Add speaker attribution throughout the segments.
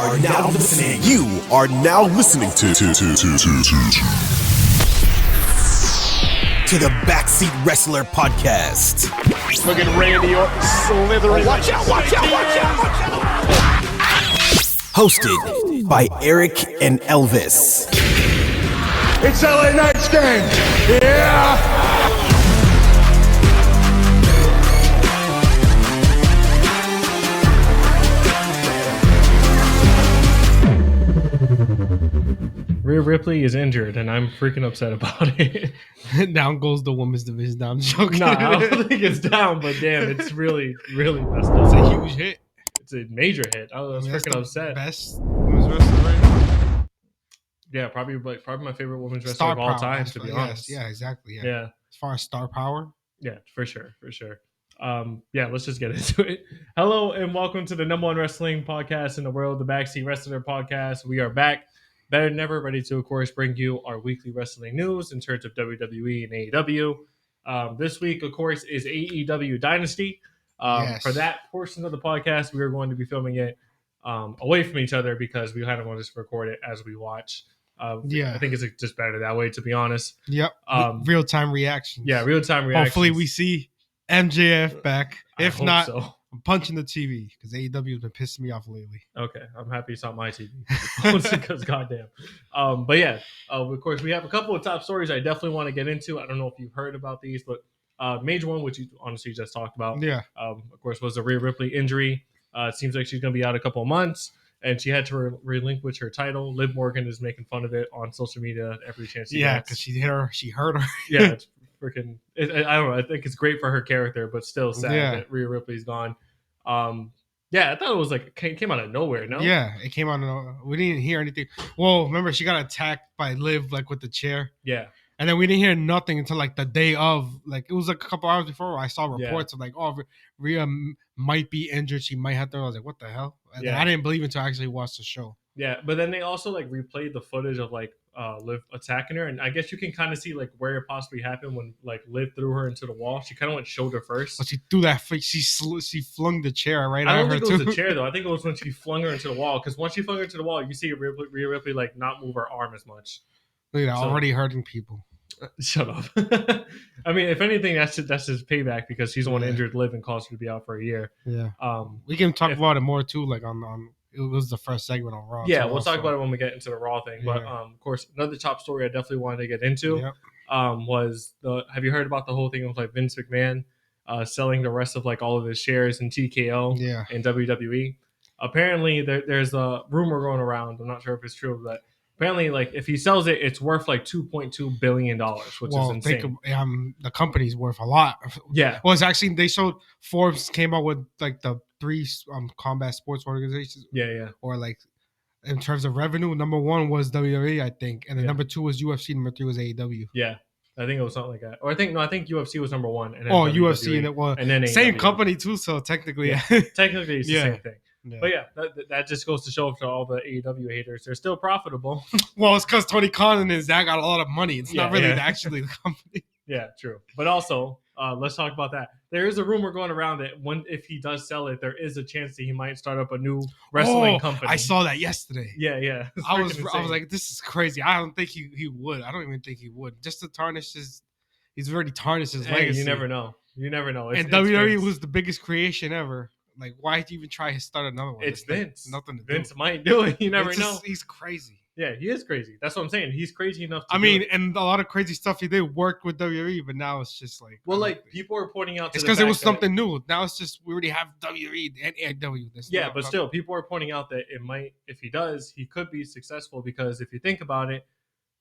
Speaker 1: are now listening. You are now listening to the Backseat Wrestler Podcast.
Speaker 2: Look at Randy Orton slithering.
Speaker 3: Watch out!
Speaker 1: Hosted by Eric and Elvis.
Speaker 2: It's LA Knight's game. Yeah.
Speaker 4: Rhea Ripley is injured, and I'm freaking upset about it.
Speaker 3: Down goes the women's division. Down, joking.
Speaker 4: No, I don't think it's down, but damn, it's really, really messed up.
Speaker 3: It's a huge hit.
Speaker 4: It's a major hit. I was freaking upset.
Speaker 3: Best women's wrestler right now.
Speaker 4: Yeah, probably my favorite women's wrestler of all time, to be honest.
Speaker 3: Yeah, exactly.
Speaker 4: Yeah.
Speaker 3: As far as star power.
Speaker 4: Yeah, for sure. Yeah, let's just get into it. Hello and welcome to the number one wrestling podcast in the world, the Backseat Wrestler Podcast. We are back, better than ever, ready to, of course, bring you our weekly wrestling news in terms of WWE and AEW. This week, of course, is Aew Dynasty.
Speaker 3: Yes.
Speaker 4: For that portion of the podcast, we are going to be filming it away from each other because we kind of want to just record it as we watch.
Speaker 3: Yeah,
Speaker 4: I think it's just better that way, to be honest.
Speaker 3: Yep. Real-time reactions.
Speaker 4: Yeah, real-time reactions.
Speaker 3: Hopefully we see MJF back. If not,
Speaker 4: so.
Speaker 3: I'm punching the TV because AEW has been pissing me off lately.
Speaker 4: Okay, I'm happy it's not my TV because goddamn. But yeah, of course we have a couple of top stories I definitely want to get into. I don't know if you've heard about these, but major one, which you honestly just talked about.
Speaker 3: Yeah.
Speaker 4: Of course, was the Rhea Ripley injury. It seems like she's going to be out a couple of months, and she had to relinquish her title. Liv Morgan is making fun of it on social media every chance she
Speaker 3: Yeah,
Speaker 4: gets.
Speaker 3: because she hurt her.
Speaker 4: Yeah, it's freaking. I don't know. I think it's great for her character, but still sad that Rhea Ripley's gone. Yeah, I thought it was like came out of nowhere. No.
Speaker 3: Yeah, it came out of nowhere. We didn't hear anything. Well, remember she got attacked by Liv like with the chair.
Speaker 4: Yeah.
Speaker 3: And then we didn't hear nothing until like the day of. Like it was like a couple hours before I saw reports of like, oh, Rhea might be injured. She might have to. I was like, what the hell? And I didn't believe it until I actually watched the show.
Speaker 4: Yeah, but then they also like replayed the footage of like Liv attacking her, and I guess you can kind of see like where it possibly happened when like Liv threw her into the wall. She kind of went shoulder first.
Speaker 3: But she threw that. She flung the chair right at her.
Speaker 4: I don't think it was the chair though. I think it was when she flung her into the wall. Because once she flung her into the wall, you see Rhea Ripley like not move her arm as much.
Speaker 3: Look at that, already hurting people.
Speaker 4: Shut up. I mean, if anything, that's his payback because he's the one injured Liv and caused her to be out for a year.
Speaker 3: Yeah. We can talk about it more too, like on it was the first segment on Raw.
Speaker 4: Yeah, we'll talk about it when we get into the Raw thing. But of course, another top story I definitely wanted to get into was have you heard about the whole thing of like Vince McMahon selling the rest of like all of his shares in TKO and WWE? Apparently, there's a rumor going around. I'm not sure if it's true, but apparently, like if he sells it, it's worth like $2.2 billion, which is insane.
Speaker 3: The company's worth a lot.
Speaker 4: Yeah.
Speaker 3: Well, it's actually they showed Forbes came out with like the 3 combat sports organizations.
Speaker 4: Yeah.
Speaker 3: Or like in terms of revenue, number 1 was WWE, I think, and then number 2 was UFC, number 3 was AEW.
Speaker 4: Yeah. I think it was something like that. Or I think UFC was number 1. And then
Speaker 3: UFC and it was same
Speaker 4: AEW.
Speaker 3: Company too, so technically,
Speaker 4: technically it's the same thing.
Speaker 3: Yeah.
Speaker 4: But yeah, that just goes to show to all the AEW haters, they're still profitable.
Speaker 3: Well, it's because Tony Khan and his dad got a lot of money. It's not really actually the company.
Speaker 4: Yeah, true. But also, let's talk about that. There is a rumor going around that if he does sell it, there is a chance that he might start up a new wrestling company.
Speaker 3: I saw that yesterday.
Speaker 4: Yeah.
Speaker 3: I was like, this is crazy. I don't think he would. I don't even think he would. Just to tarnish he's already tarnished his legacy.
Speaker 4: You never know.
Speaker 3: And WWE was the biggest creation ever. Like, why did you even try to start another one?
Speaker 4: It's Vince.
Speaker 3: Like, nothing to do.
Speaker 4: Vince might do it. You never know.
Speaker 3: He's crazy.
Speaker 4: Yeah, he is crazy. That's what I'm saying. He's crazy enough to
Speaker 3: and a lot of crazy stuff he did worked with WWE, but now it's just like...
Speaker 4: Well, like, people are pointing out...
Speaker 3: It's because it was something new. Now it's just, we already have WWE and AEW.
Speaker 4: Yeah, but still, people are pointing out that it might, if he does, he could be successful because if you think about it,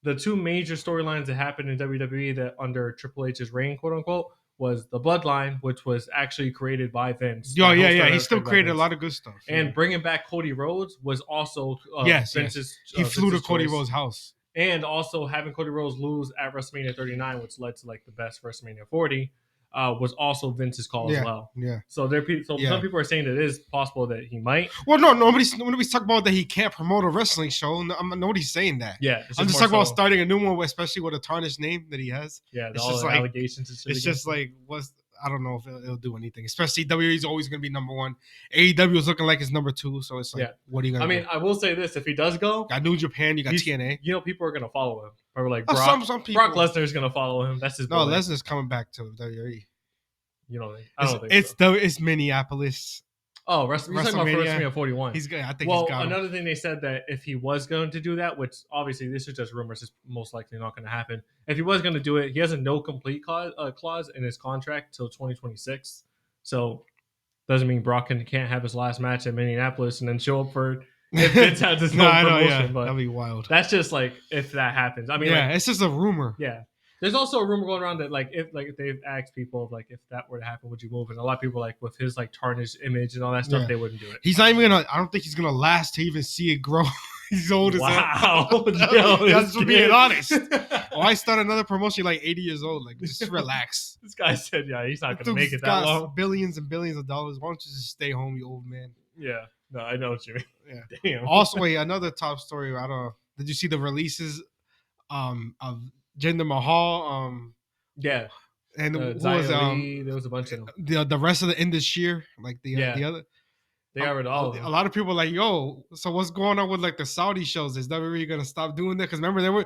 Speaker 4: the 2 major storylines that happened in WWE that under Triple H's reign, quote unquote, was the Bloodline, which was actually created by Vince.
Speaker 3: Yeah. He still created a lot of good stuff.
Speaker 4: And bringing back Cody Rhodes was also Vince's.
Speaker 3: He flew to Cody
Speaker 4: choice.
Speaker 3: Rhodes' house.
Speaker 4: And also having Cody Rhodes lose at WrestleMania 39, which led to like the best WrestleMania 40, was also Vince's call as well.
Speaker 3: Yeah.
Speaker 4: So some people are saying that it is possible that he might.
Speaker 3: Well, no, nobody's talking about that he can't promote a wrestling show. Nobody's saying that.
Speaker 4: Yeah.
Speaker 3: I'm just talking about starting a new one, especially with a tarnished name that he has.
Speaker 4: Yeah, all the allegations and shit.
Speaker 3: It's just like I don't know if it'll do anything. Especially WWE is always going to be number one. AEW is looking like it's number two. So it's like, what are you going to do?
Speaker 4: I will say this: if he does go,
Speaker 3: got New Japan, you got TNA.
Speaker 4: You know, people are going to follow him. Or like Brock,
Speaker 3: some people.
Speaker 4: Brock Lesnar is going to follow him. That's his.
Speaker 3: No, Lesnar's coming back to WWE.
Speaker 4: You don't think? I don't think so.
Speaker 3: It's Minneapolis.
Speaker 4: Oh, you're talking about WrestleMania 41.
Speaker 3: I think
Speaker 4: well,
Speaker 3: he's got
Speaker 4: another thing they said that if he was going to do that, which obviously this is just rumors, it's most likely not going to happen. If he was going to do it, he has a no complete clause in his contract till 2026. So doesn't mean Brock can't have his last match in Minneapolis and then show up for if Vince has his own promotion. But
Speaker 3: that'd be wild.
Speaker 4: That's just like if that happens. I mean,
Speaker 3: it's just a rumor.
Speaker 4: Yeah. There's also a rumor going around that if they've asked people if that were to happen, would you move? And a lot of people with his tarnished image and all that stuff, they wouldn't do it.
Speaker 3: He's not even gonna. I don't think he's gonna last to even see it grow. He's old as
Speaker 4: hell.
Speaker 3: Wow, that's just being honest. I start another promotion 80 years old. Just relax.
Speaker 4: This guy said, he's not gonna make it that long.
Speaker 3: Billions and billions of dollars. Why don't you just stay home, you old man?
Speaker 4: Yeah, no, I know what you mean.
Speaker 3: Yeah.
Speaker 4: Damn.
Speaker 3: Also, another top story. I don't know. Did you see the releases of Jinder Mahal?
Speaker 4: Yeah,
Speaker 3: and
Speaker 4: there was a bunch of them.
Speaker 3: The rest of the end this year, the other.
Speaker 4: They got rid of all of them.
Speaker 3: A lot of people are like, yo, so what's going on with the Saudi shows? Is WWE gonna stop doing that? Because remember, they were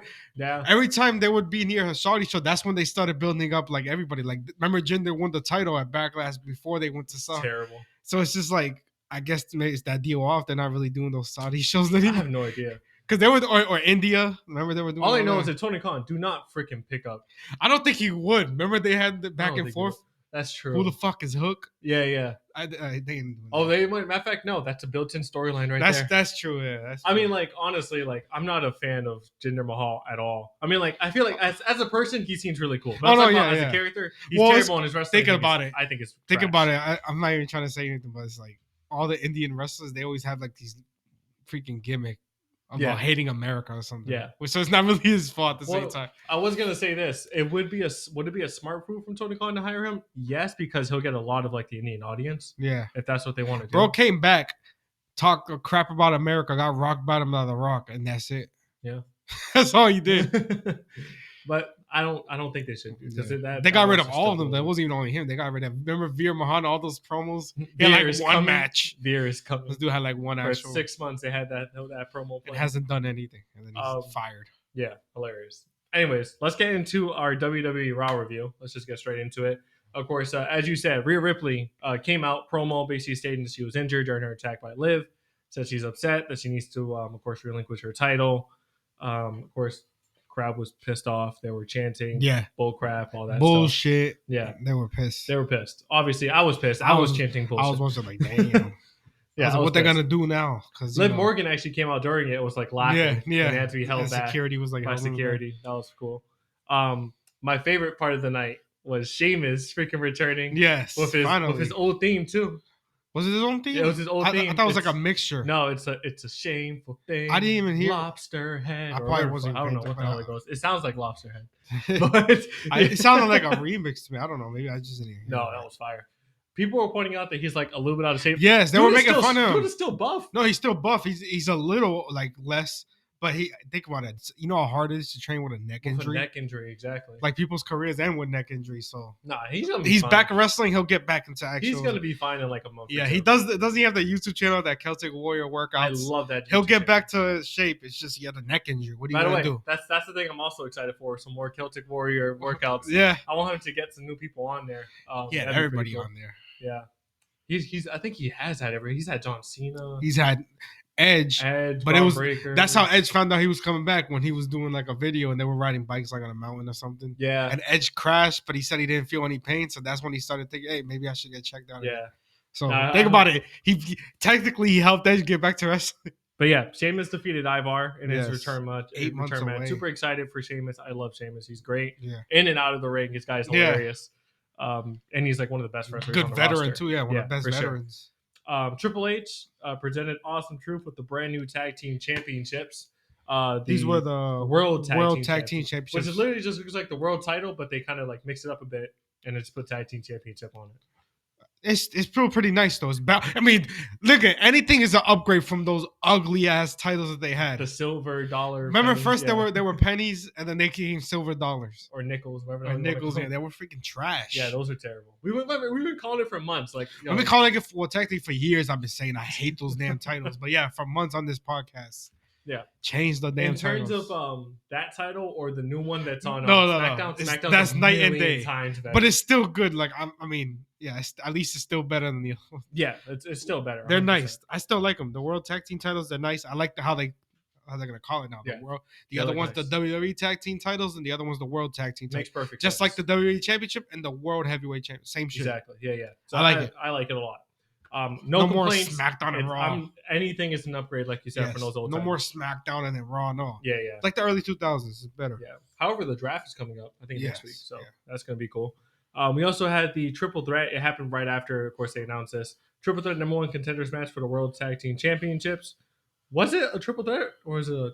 Speaker 3: every time they would be near a Saudi show, that's when they started building up everybody. Remember Jinder won the title at Backlash before they went to Saudi.
Speaker 4: Terrible.
Speaker 3: So it's just I guess it's that deal off. They're not really doing those Saudi shows anymore.
Speaker 4: I have no idea.
Speaker 3: Because they were, or India. Remember they were doing.
Speaker 4: All I know is that Tony Khan do not freaking pick up.
Speaker 3: I don't think he would. Remember they had the back and forth.
Speaker 4: That's true.
Speaker 3: Who the fuck is Hook?
Speaker 4: Yeah.
Speaker 3: They didn't do that.
Speaker 4: Oh, they might. Matter of fact, no, that's a built-in storyline there.
Speaker 3: That's true. Yeah, that's true.
Speaker 4: I mean, honestly, I'm not a fan of Jinder Mahal at all. I mean, I feel as a person, he seems really cool. But as a character, he's terrible in his wrestling.
Speaker 3: Thinking about it,
Speaker 4: I think it's.
Speaker 3: Think about it. I'm not even trying to say anything, but it's all the Indian wrestlers. They always have these freaking gimmick. About hating America or something. Yeah. So it's not really his fault at the same time.
Speaker 4: I was gonna say this. Would it be a smart move from Tony Khan to hire him? Yes, because he'll get a lot of the Indian audience. Yeah. If that's what they want to do.
Speaker 3: Bro came back, talked crap about America, got rock bottom by the Rock, and that's it.
Speaker 4: Yeah.
Speaker 3: That's all he did.
Speaker 4: But I don't think they should do
Speaker 3: they got rid of all of them. That wasn't even only him. They got rid of. Remember Veer Mahan, all those promos. He had one match.
Speaker 4: Veer is coming.
Speaker 3: This dude had one actual.
Speaker 4: For 6 months, they had that promo.
Speaker 3: It hasn't done anything, and then he's fired.
Speaker 4: Yeah, hilarious. Anyways, let's get into our WWE Raw review. Let's just get straight into it. Of course, as you said, Rhea Ripley came out promo, basically stating that she was injured during her attack by Liv. Said she's upset that she needs to, of course, relinquish her title. Of course. Crowd was pissed off. They were chanting, bull crap, all that
Speaker 3: bullshit.
Speaker 4: Stuff. Yeah,
Speaker 3: they were pissed.
Speaker 4: Obviously, I was pissed. I was chanting bullshit.
Speaker 3: I was watching damn. What they're gonna do now? Because
Speaker 4: Liv Morgan actually came out during it. Was laughing. Yeah. And they had to be held back.
Speaker 3: Security was
Speaker 4: by security. That was cool. My favorite part of the night was Sheamus freaking returning.
Speaker 3: Yes,
Speaker 4: with his old theme too.
Speaker 3: Was it his own theme?
Speaker 4: It was his old theme.
Speaker 3: I thought it was a mixture.
Speaker 4: No, it's a shameful thing.
Speaker 3: I didn't even hear
Speaker 4: Lobster head.
Speaker 3: I probably wasn't.
Speaker 4: I don't know what the hell it goes. It sounds like Lobster head. But
Speaker 3: it sounded like a remix to me. I don't know. Maybe I just didn't hear
Speaker 4: No, that was fire. People were pointing out that he's a little bit out of shape.
Speaker 3: Yes, they were making fun of him.
Speaker 4: Dude is still buff.
Speaker 3: No, he's still buff. He's a little less. But think about it. You know how hard it is to train with a neck injury?
Speaker 4: Neck injury, exactly.
Speaker 3: People's careers end with neck injuries. So
Speaker 4: he's gonna be fine.
Speaker 3: Back in wrestling. He'll get back into action.
Speaker 4: He's gonna be fine in a month.
Speaker 3: Yeah, he does. Doesn't he have the YouTube channel, that Celtic Warrior workouts?
Speaker 4: I love that.
Speaker 3: He'll get back to shape. It's just he had a neck injury. What are you gonna do?
Speaker 4: That's the thing. I'm also excited for some more Celtic Warrior workouts.
Speaker 3: Yeah,
Speaker 4: I want him to get some new people on there.
Speaker 3: Everybody on there.
Speaker 4: Yeah, he's. I think he has had every. He's had John Cena.
Speaker 3: He's had Edge, but it was
Speaker 4: Breaker.
Speaker 3: That's how Edge found out he was coming back, when he was doing a video and they were riding bikes on a mountain or something.
Speaker 4: Yeah,
Speaker 3: and Edge crashed, but he said he didn't feel any pain, so that's when he started thinking, hey, maybe I should get checked out.
Speaker 4: Yeah.
Speaker 3: So think about it. He technically helped Edge get back to wrestling.
Speaker 4: But yeah, Sheamus defeated Ivar in his return match.
Speaker 3: 8 months away.
Speaker 4: Super excited for Sheamus. I love Sheamus. He's great.
Speaker 3: Yeah.
Speaker 4: In and out of the ring, this guy's hilarious. And he's one of the best wrestlers.
Speaker 3: Good
Speaker 4: on the
Speaker 3: veteran
Speaker 4: roster.
Speaker 3: too. Yeah, one of the best veterans.
Speaker 4: Sure. Triple H presented Awesome Truth with the brand new tag team championships.
Speaker 3: These were the
Speaker 4: World Tag Team
Speaker 3: Championships,
Speaker 4: which is literally just looks like the world title, but they kind of mix it up a bit and it's put tag team championship on it.
Speaker 3: It's still pretty nice though. I mean, look at anything is an upgrade from those ugly ass titles that they had.
Speaker 4: The silver dollar.
Speaker 3: Remember,
Speaker 4: pennies,
Speaker 3: first there were pennies, and then they became silver dollars
Speaker 4: or nickels, whatever.
Speaker 3: or nickels. Yeah, they were freaking trash.
Speaker 4: Yeah, those are terrible. We've been calling it for months. Like
Speaker 3: I've been calling it technically for years. I've been saying I hate those damn titles, but yeah, for months on this podcast.
Speaker 4: Yeah,
Speaker 3: change the damn.
Speaker 4: In terms
Speaker 3: titles.
Speaker 4: of that title or the new one that's on
Speaker 3: no,
Speaker 4: SmackDown, SmackDown
Speaker 3: that's night and day.
Speaker 4: Times better.
Speaker 3: But it's still good. Like I mean, yeah, at least it's still better than the.
Speaker 4: Yeah, it's still better. 100%.
Speaker 3: They're nice. I still like them. The World Tag Team titles, they're nice. I like how they're gonna call it now.
Speaker 4: Yeah.
Speaker 3: The other one's nice. The WWE Tag Team titles, and the other one's the World Tag Team.
Speaker 4: Makes perfect.
Speaker 3: Just
Speaker 4: sense.
Speaker 3: like the WWE Championship and the World Heavyweight Championship, same shit.
Speaker 4: Exactly. Yeah. So
Speaker 3: I like it.
Speaker 4: I like it a lot.
Speaker 3: No more
Speaker 4: complaints.
Speaker 3: SmackDown and Raw.
Speaker 4: Anything is an upgrade, like you said, for those old.
Speaker 3: No
Speaker 4: titles.
Speaker 3: more SmackDown and then Raw. No.
Speaker 4: Yeah.
Speaker 3: Like the early 2000s is better.
Speaker 4: Yeah. However, the draft is coming up. I think next week, so
Speaker 3: yeah.
Speaker 4: that's gonna be cool. We also had the triple threat. It happened right after, of course, they announced this triple threat number 1 contenders match for the World Tag Team Championships. Was it a triple threat or was it a?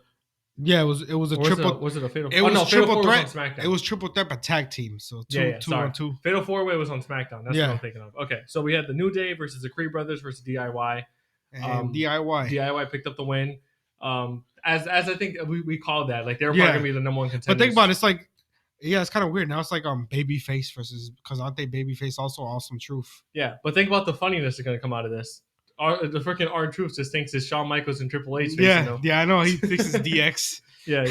Speaker 3: Yeah, it was a triple.
Speaker 4: Was it a fatal?
Speaker 3: It was triple threat.
Speaker 4: Was on SmackDown.
Speaker 3: It was triple threat, but tag team. So two on two.
Speaker 4: Fatal 4-way was on SmackDown. That's what I'm thinking of. Okay, so we had the New Day versus the Creed Brothers versus DIY.
Speaker 3: And DIY
Speaker 4: picked up the win. As I think we called that, like they're probably gonna be the number 1 contenders.
Speaker 3: But think about it, it's like, it's kind of weird now. It's like Babyface versus, because aren't they Babyface also Awesome Truth?
Speaker 4: Yeah, but think about the funniness that's gonna come out of this. The freaking R-Truth just thinks it's Shawn Michaels and Triple H.
Speaker 3: Yeah, I know. He thinks it's DX.
Speaker 4: Yeah,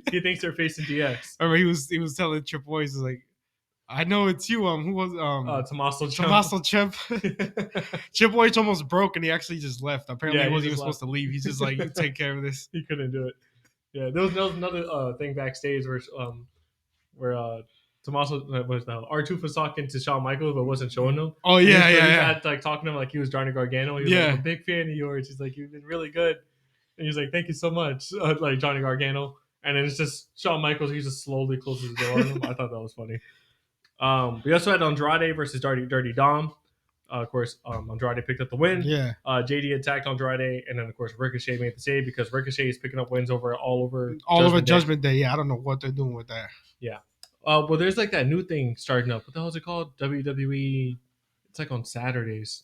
Speaker 4: he thinks they're facing DX.
Speaker 3: I remember he was telling Triple H, like, I know it's you. Who was
Speaker 4: Tommaso
Speaker 3: Ciampa. Triple H almost broke, and he actually just left. Apparently, he wasn't even supposed to leave. He's just like, you take care of this.
Speaker 4: He couldn't do it. Yeah, there was another thing backstage where Tommaso was R-Truth was talking to Shawn Michaels, but wasn't showing him.
Speaker 3: Oh yeah,
Speaker 4: he had like talking to him like he was Johnny Gargano. He was like, I'm a big fan of yours. He's like, you've been really good. And he's like, thank you so much, like Johnny Gargano. And then it's just Shawn Michaels. He just slowly closes the door on him. I thought that was funny. We also had Andrade versus Dirty Dom. Of course, Andrade picked up the win.
Speaker 3: Yeah.
Speaker 4: JD attacked Andrade, and then of course Ricochet made the save because Ricochet is picking up wins all over
Speaker 3: Judgment Day. Yeah, I don't know what they're doing with that.
Speaker 4: Yeah. Well, there's like that new thing starting up. What the hell is it called? WWE. It's like on Saturdays.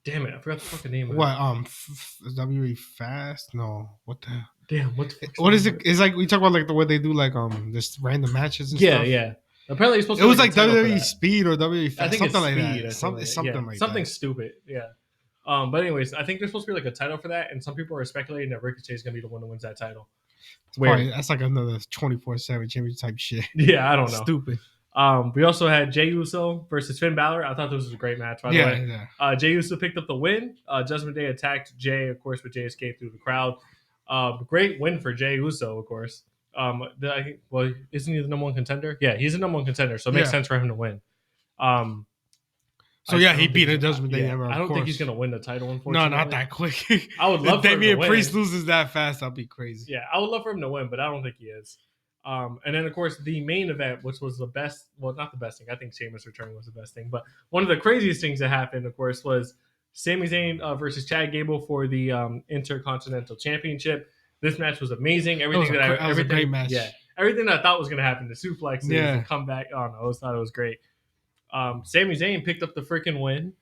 Speaker 4: Damn it, I forgot the fucking name of it.
Speaker 3: What? WWE Fast? No. What the?
Speaker 4: Damn.
Speaker 3: What is it? It's like we talk about like the way they do like just random matches and stuff.
Speaker 4: Yeah. Apparently, it's supposed
Speaker 3: to. It was like WWE Speed or WWE Fast,
Speaker 4: I think
Speaker 3: something
Speaker 4: it's
Speaker 3: like that. Something
Speaker 4: stupid. Yeah. But anyways, I think there's supposed to be like a title for that, and some people are speculating that Ricochet is gonna be the one that wins that title.
Speaker 3: That's like another 24/7 championship type shit.
Speaker 4: Yeah, I don't know.
Speaker 3: Stupid.
Speaker 4: We also had Jey Uso versus Finn Balor. I thought this was a great match, by the way.
Speaker 3: Yeah.
Speaker 4: Jey Uso picked up the win. Judgment Day attacked Jey, of course, but Jey escaped through the crowd. Great win for Jey Uso, of course. Isn't he the number 1 contender? Yeah, he's the number 1 contender, so it makes sense for him to win.
Speaker 3: He beat a Judgment Day.
Speaker 4: Yeah, I don't think he's gonna win the title. Unfortunately,
Speaker 3: no, not that quick.
Speaker 4: I would love for him to win.
Speaker 3: Damian Priest loses that fast, I'll be crazy.
Speaker 4: Yeah, I would love for him to win, but I don't think he is. And then, of course, the main event, which was the best, well, not the best thing. I think Sheamus returning was the best thing. But one of the craziest things that happened, of course, was Sami Zayn versus Chad Gable for the Intercontinental Championship. This match was amazing. Everything
Speaker 3: was a great match.
Speaker 4: Yeah, everything that I thought was going to happen, the suplexes, the comeback. I don't know. I thought it was great. Sami Zayn picked up the freaking win.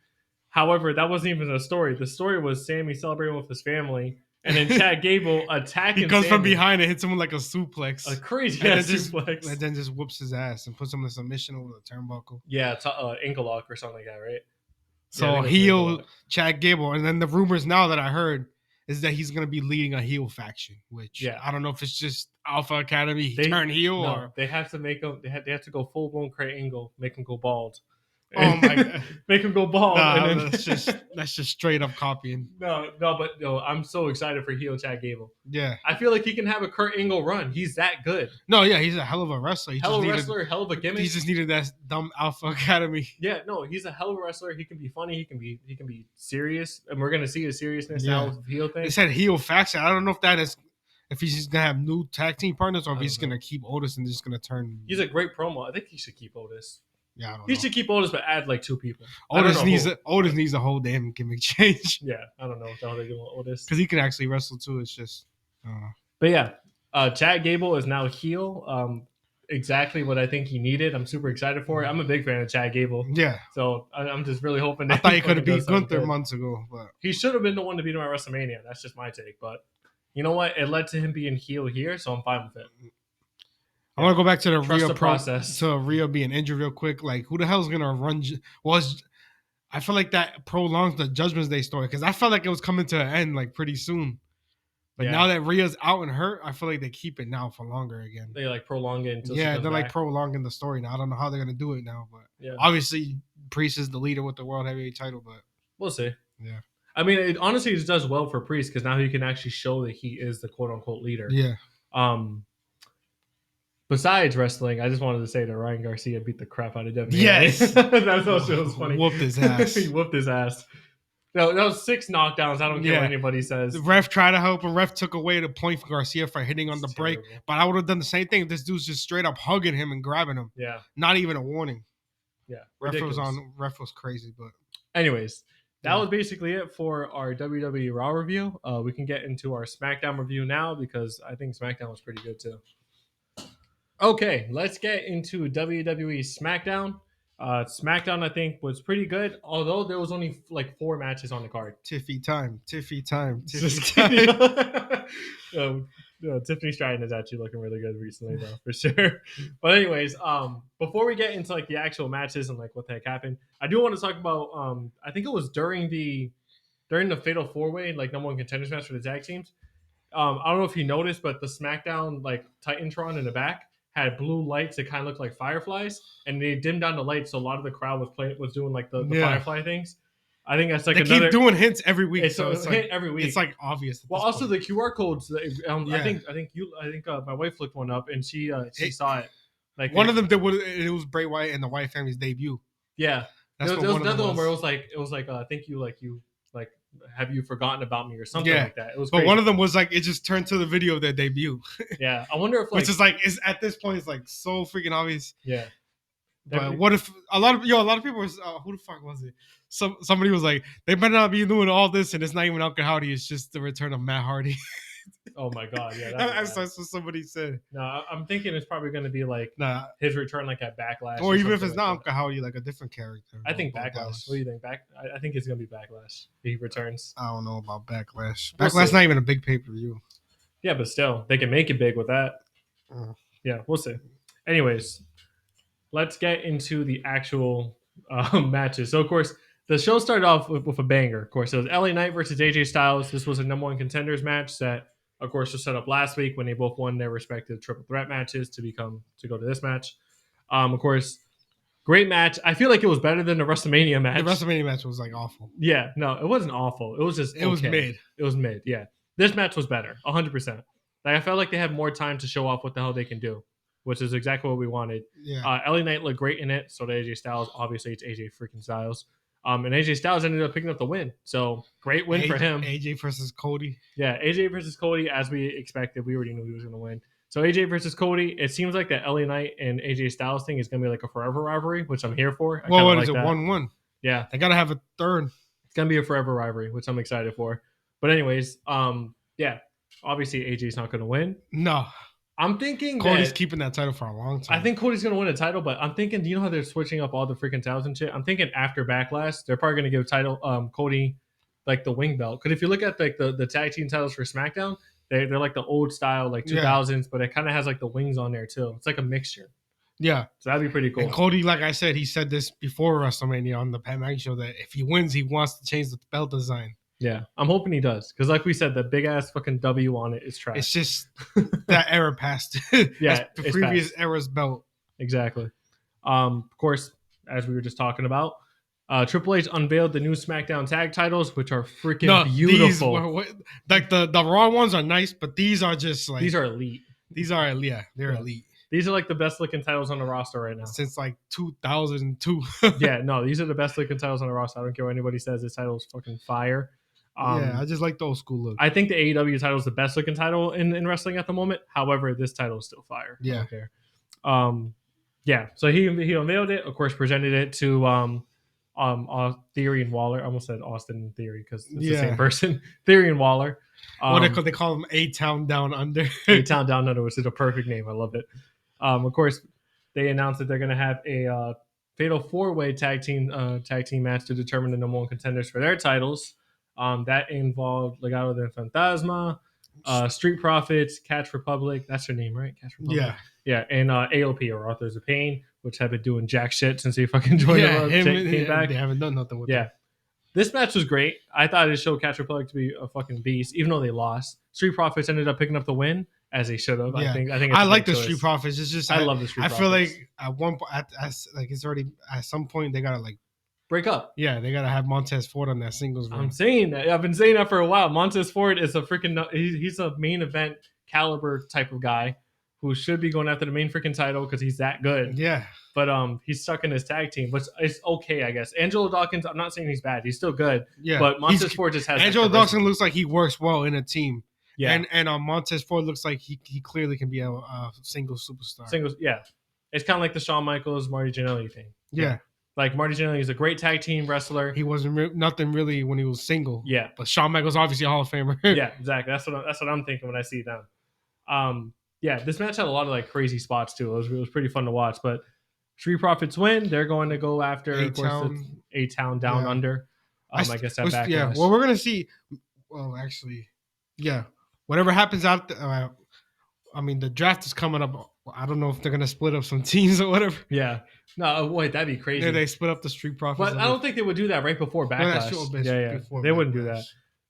Speaker 4: However, that wasn't even the story. The story was Sami celebrating with his family. And then Chad Gable attacking.
Speaker 3: He comes from behind and hits him with like a suplex.
Speaker 4: A crazy suplex.
Speaker 3: And then just whoops his ass and puts him in submission over the turnbuckle.
Speaker 4: Yeah, it's ankle lock or something like that, right?
Speaker 3: So heel Chad Gable. And then the rumors now that I heard is that he's going to be leading a heel faction, which I don't know if it's just Alpha Academy turn heel or.
Speaker 4: They have to make him, they have to go full blown Kurt Angle, make him go bald.
Speaker 3: Oh my god!
Speaker 4: Make him go bald.
Speaker 3: That's just straight up copying.
Speaker 4: But I'm so excited for heel Chad Gable.
Speaker 3: Yeah,
Speaker 4: I feel like he can have a Kurt Angle run. He's that good.
Speaker 3: No, yeah, he's a hell of a wrestler.
Speaker 4: Hell of a gimmick.
Speaker 3: He just needed that dumb Alpha Academy.
Speaker 4: Yeah, no, he's a hell of a wrestler. He can be funny. He can be serious, and we're gonna see his seriousness now with the heel thing.
Speaker 3: They said heel faction. I don't know if he's just gonna have new tag team partners or if he's gonna keep Otis and just gonna turn.
Speaker 4: He's a great promo. I think he should keep Otis.
Speaker 3: Yeah, I don't know.
Speaker 4: He should keep Otis, but add like 2 people.
Speaker 3: Otis needs a whole damn gimmick change.
Speaker 4: Yeah, I don't know what the hell they're doing with Otis.
Speaker 3: Because he can actually wrestle too. It's just.
Speaker 4: But yeah, Chad Gable is now heel. exactly what I think he needed. I'm super excited for it. I'm a big fan of Chad Gable.
Speaker 3: Yeah.
Speaker 4: So I'm just really hoping
Speaker 3: I
Speaker 4: that
Speaker 3: thought he could have beat Gunther months ago, but
Speaker 4: he should have been the one to beat him at WrestleMania. That's just my take. But you know what? It led to him being heel here, so I'm fine with it.
Speaker 3: I want to go back to the
Speaker 4: Trust
Speaker 3: Rhea
Speaker 4: the process.
Speaker 3: to Rhea being injured real quick. Like, who the hell's gonna run? I feel like that prolongs the Judgment Day story because I felt like it was coming to an end like pretty soon. But now that Rhea's out and hurt, I feel like they keep it now for longer again.
Speaker 4: They like prolong it until
Speaker 3: they're like prolonging the story now. I don't know how they're gonna do it now, but obviously Priest is the leader with the World Heavyweight title. But
Speaker 4: we'll see.
Speaker 3: Yeah,
Speaker 4: I mean, honestly, it does well for Priest because now he can actually show that he is the quote unquote leader.
Speaker 3: Yeah.
Speaker 4: Besides wrestling, I just wanted to say that Ryan Garcia beat the crap out of WWE.
Speaker 3: Yes,
Speaker 4: that's also was funny.
Speaker 3: Whooped his ass.
Speaker 4: He whooped his ass. No, that was 6 knockdowns. I don't care what anybody says.
Speaker 3: The ref tried to help, and ref took away the point for Garcia for hitting on the break. But I would have done the same thing if this dude's just straight up hugging him and grabbing him.
Speaker 4: Yeah.
Speaker 3: Not even a warning.
Speaker 4: Yeah.
Speaker 3: Ref was crazy, but
Speaker 4: anyways, that was basically it for our WWE Raw review. We can get into our SmackDown review now because I think SmackDown was pretty good too. Okay, let's get into WWE SmackDown. SmackDown, I think, was pretty good, although there was only like 4 matches on the card.
Speaker 3: Tiffy time. Tiffany
Speaker 4: Stratton is actually looking really good recently, though, for sure. But anyways, before we get into like the actual matches and like what the heck happened, I do want to talk about. I think it was during the Fatal 4-Way, like number 1 contenders match for the tag teams. I don't know if you noticed, but the SmackDown like Titantron in the back had blue lights that kind of looked like fireflies, and they dimmed down the lights, so a lot of the crowd was doing like the firefly things. I think that's like
Speaker 3: they keep doing hints every week.
Speaker 4: It's a hint every week.
Speaker 3: It's like obvious.
Speaker 4: Well, also the QR codes. I think my wife looked one up and she saw it. Like
Speaker 3: one of them it was Bray Wyatt and the Wyatt family's debut.
Speaker 4: Yeah, there was another one where it was like thank you, like you like have you forgotten about me or something like that. It was,
Speaker 3: but one of them was like it just turned to the video of their debut.
Speaker 4: Yeah, I wonder if like,
Speaker 3: which is like is at this point it's like so freaking obvious.
Speaker 4: Yeah.
Speaker 3: But what if a lot of people was who the fuck was it? Somebody was like, they better not be doing all this, and it's not even Uncle Howdy. It's just the return of Matt Hardy.
Speaker 4: Oh my god, yeah,
Speaker 3: that's what somebody said.
Speaker 4: No, I'm thinking it's probably going to be like his return, like at Backlash,
Speaker 3: or even if it's not Uncle Howdy, like a different character.
Speaker 4: I think Backlash. What do you think? I think it's going to be Backlash. He returns.
Speaker 3: I don't know about Backlash. Backlash not even a big pay-per-view.
Speaker 4: Yeah, but still, they can make it big with that. Yeah, we'll see. Anyways, let's get into the actual matches. So, of course, the show started off with a banger. Of course, it was LA Knight versus AJ Styles. This was a number 1 contenders match that, of course, was set up last week when they both won their respective triple threat matches to go to this match. Of course, great match. I feel like it was better than the WrestleMania match.
Speaker 3: The WrestleMania match was like awful.
Speaker 4: Yeah, no, it wasn't awful. It was just
Speaker 3: was mid.
Speaker 4: It was mid. Yeah, this match was better, 100%. Like I felt like they had more time to show off what the hell they can do, which is exactly what we wanted.
Speaker 3: Yeah.
Speaker 4: LA Knight looked great in it. So did AJ Styles. Obviously, it's AJ freaking Styles. And AJ Styles ended up picking up the win. So great win for him.
Speaker 3: AJ versus Cody.
Speaker 4: Yeah, AJ versus Cody, as we expected. We already knew he was going to win. So AJ versus Cody. It seems like the LA Knight and AJ Styles thing is going to be like a forever rivalry, which I'm here for.
Speaker 3: Well, what is it? 1-1.
Speaker 4: Yeah,
Speaker 3: they got to have a third.
Speaker 4: It's going to be a forever rivalry, which I'm excited for. But anyways, yeah, obviously AJ's not going to win.
Speaker 3: No.
Speaker 4: I'm thinking
Speaker 3: Cody's keeping that title for a long time.
Speaker 4: I think Cody's going to win a title, but I'm thinking, do you know how they're switching up all the freaking titles and shit? I'm thinking after Backlash, they're probably going to give Cody like the wing belt. Because if you look at like the tag team titles for SmackDown, they're like the old style, like 2000s, but it kind of has like the wings on there too. It's like a mixture.
Speaker 3: Yeah.
Speaker 4: So that'd be pretty cool.
Speaker 3: And Cody, like I said, he said this before WrestleMania on the Pat McAfee show that if he wins, he wants to change the belt design.
Speaker 4: Yeah, I'm hoping he does. Because like we said, the big-ass fucking W on it is trash.
Speaker 3: It's just that era passed.
Speaker 4: Yeah,
Speaker 3: the previous era's belt.
Speaker 4: Exactly. Of course, as we were just talking about, Triple H unveiled the new SmackDown tag titles, which are freaking beautiful.
Speaker 3: Like the Raw ones are nice, but these are just like...
Speaker 4: These are elite.
Speaker 3: They're elite.
Speaker 4: These are like the best-looking titles on the roster right now.
Speaker 3: Since like 2002.
Speaker 4: Yeah, no, these are the best-looking titles on the roster. I don't care what anybody says. This title is fucking fire.
Speaker 3: Yeah, I just like the old school look.
Speaker 4: I think the AEW title is the best looking title in wrestling at the moment. However, this title is still fire.
Speaker 3: Yeah.
Speaker 4: I don't care. Yeah. So he unveiled it. Of course, presented it to Theory and Waller. I almost said Austin Theory because it's the same person. Theory and Waller.
Speaker 3: What they call them A-Town Down Under.
Speaker 4: A-Town Down Under, which is a perfect name. I love it. Of course, they announced that they're going to have a fatal 4-way tag team match to determine the number one contenders for their titles. That involved Legado del Fantasma, Street Profits, Catch Republic. That's her name, right? Catch Republic.
Speaker 3: Yeah.
Speaker 4: Yeah, and AOP, or Authors of Pain, which have been doing jack shit since they fucking joined came back.
Speaker 3: They haven't done nothing with them.
Speaker 4: This match was great. I thought it showed Catch Republic to be a fucking beast, even though they lost. Street Profits ended up picking up the win, as they should have.
Speaker 3: Yeah.
Speaker 4: I think it's
Speaker 3: I
Speaker 4: a
Speaker 3: like
Speaker 4: great
Speaker 3: the
Speaker 4: choice.
Speaker 3: Street Profits. It's just
Speaker 4: I love the Street
Speaker 3: I
Speaker 4: Profits.
Speaker 3: feel like at one point, like it's already at some point they gotta like
Speaker 4: break up.
Speaker 3: Yeah, they gotta have Montez Ford on that singles run.
Speaker 4: I'm saying that. I've been saying that for a while. Montez Ford is a freaking. He's a main event caliber type of guy who should be going after the main freaking title because he's that good.
Speaker 3: Yeah.
Speaker 4: But he's stuck in his tag team, which is okay, I guess. Angelo Dawkins, I'm not saying he's bad. He's still good.
Speaker 3: Yeah.
Speaker 4: But Montez Ford just has.
Speaker 3: Angelo Dawkins looks like he works well in a team.
Speaker 4: Yeah.
Speaker 3: And Montez Ford looks like he clearly can be a single superstar.
Speaker 4: Singles, yeah. It's kind of like the Shawn Michaels, Marty Jannetty thing.
Speaker 3: Yeah.
Speaker 4: Like Marty Jannetty is a great tag team wrestler.
Speaker 3: He wasn't nothing really when he was single.
Speaker 4: Yeah.
Speaker 3: But Shawn Michaels obviously a Hall of Famer.
Speaker 4: Yeah, exactly. That's what I'm thinking when I see them. Yeah, this match had a lot of like crazy spots too. It was pretty fun to watch. But Street Profits win. They're going to go after A-Town Down Under. I guess that backlash.
Speaker 3: Yeah. Well, we're gonna see. Well, actually, yeah. Whatever happens after. I mean, the draft is coming up. I don't know if they're gonna split up some teams or whatever.
Speaker 4: Yeah. No, wait, that'd be crazy.
Speaker 3: Yeah, they split up the Street Profits.
Speaker 4: But I don't think they would do that right before Backlash.
Speaker 3: Yeah.
Speaker 4: They wouldn't do that.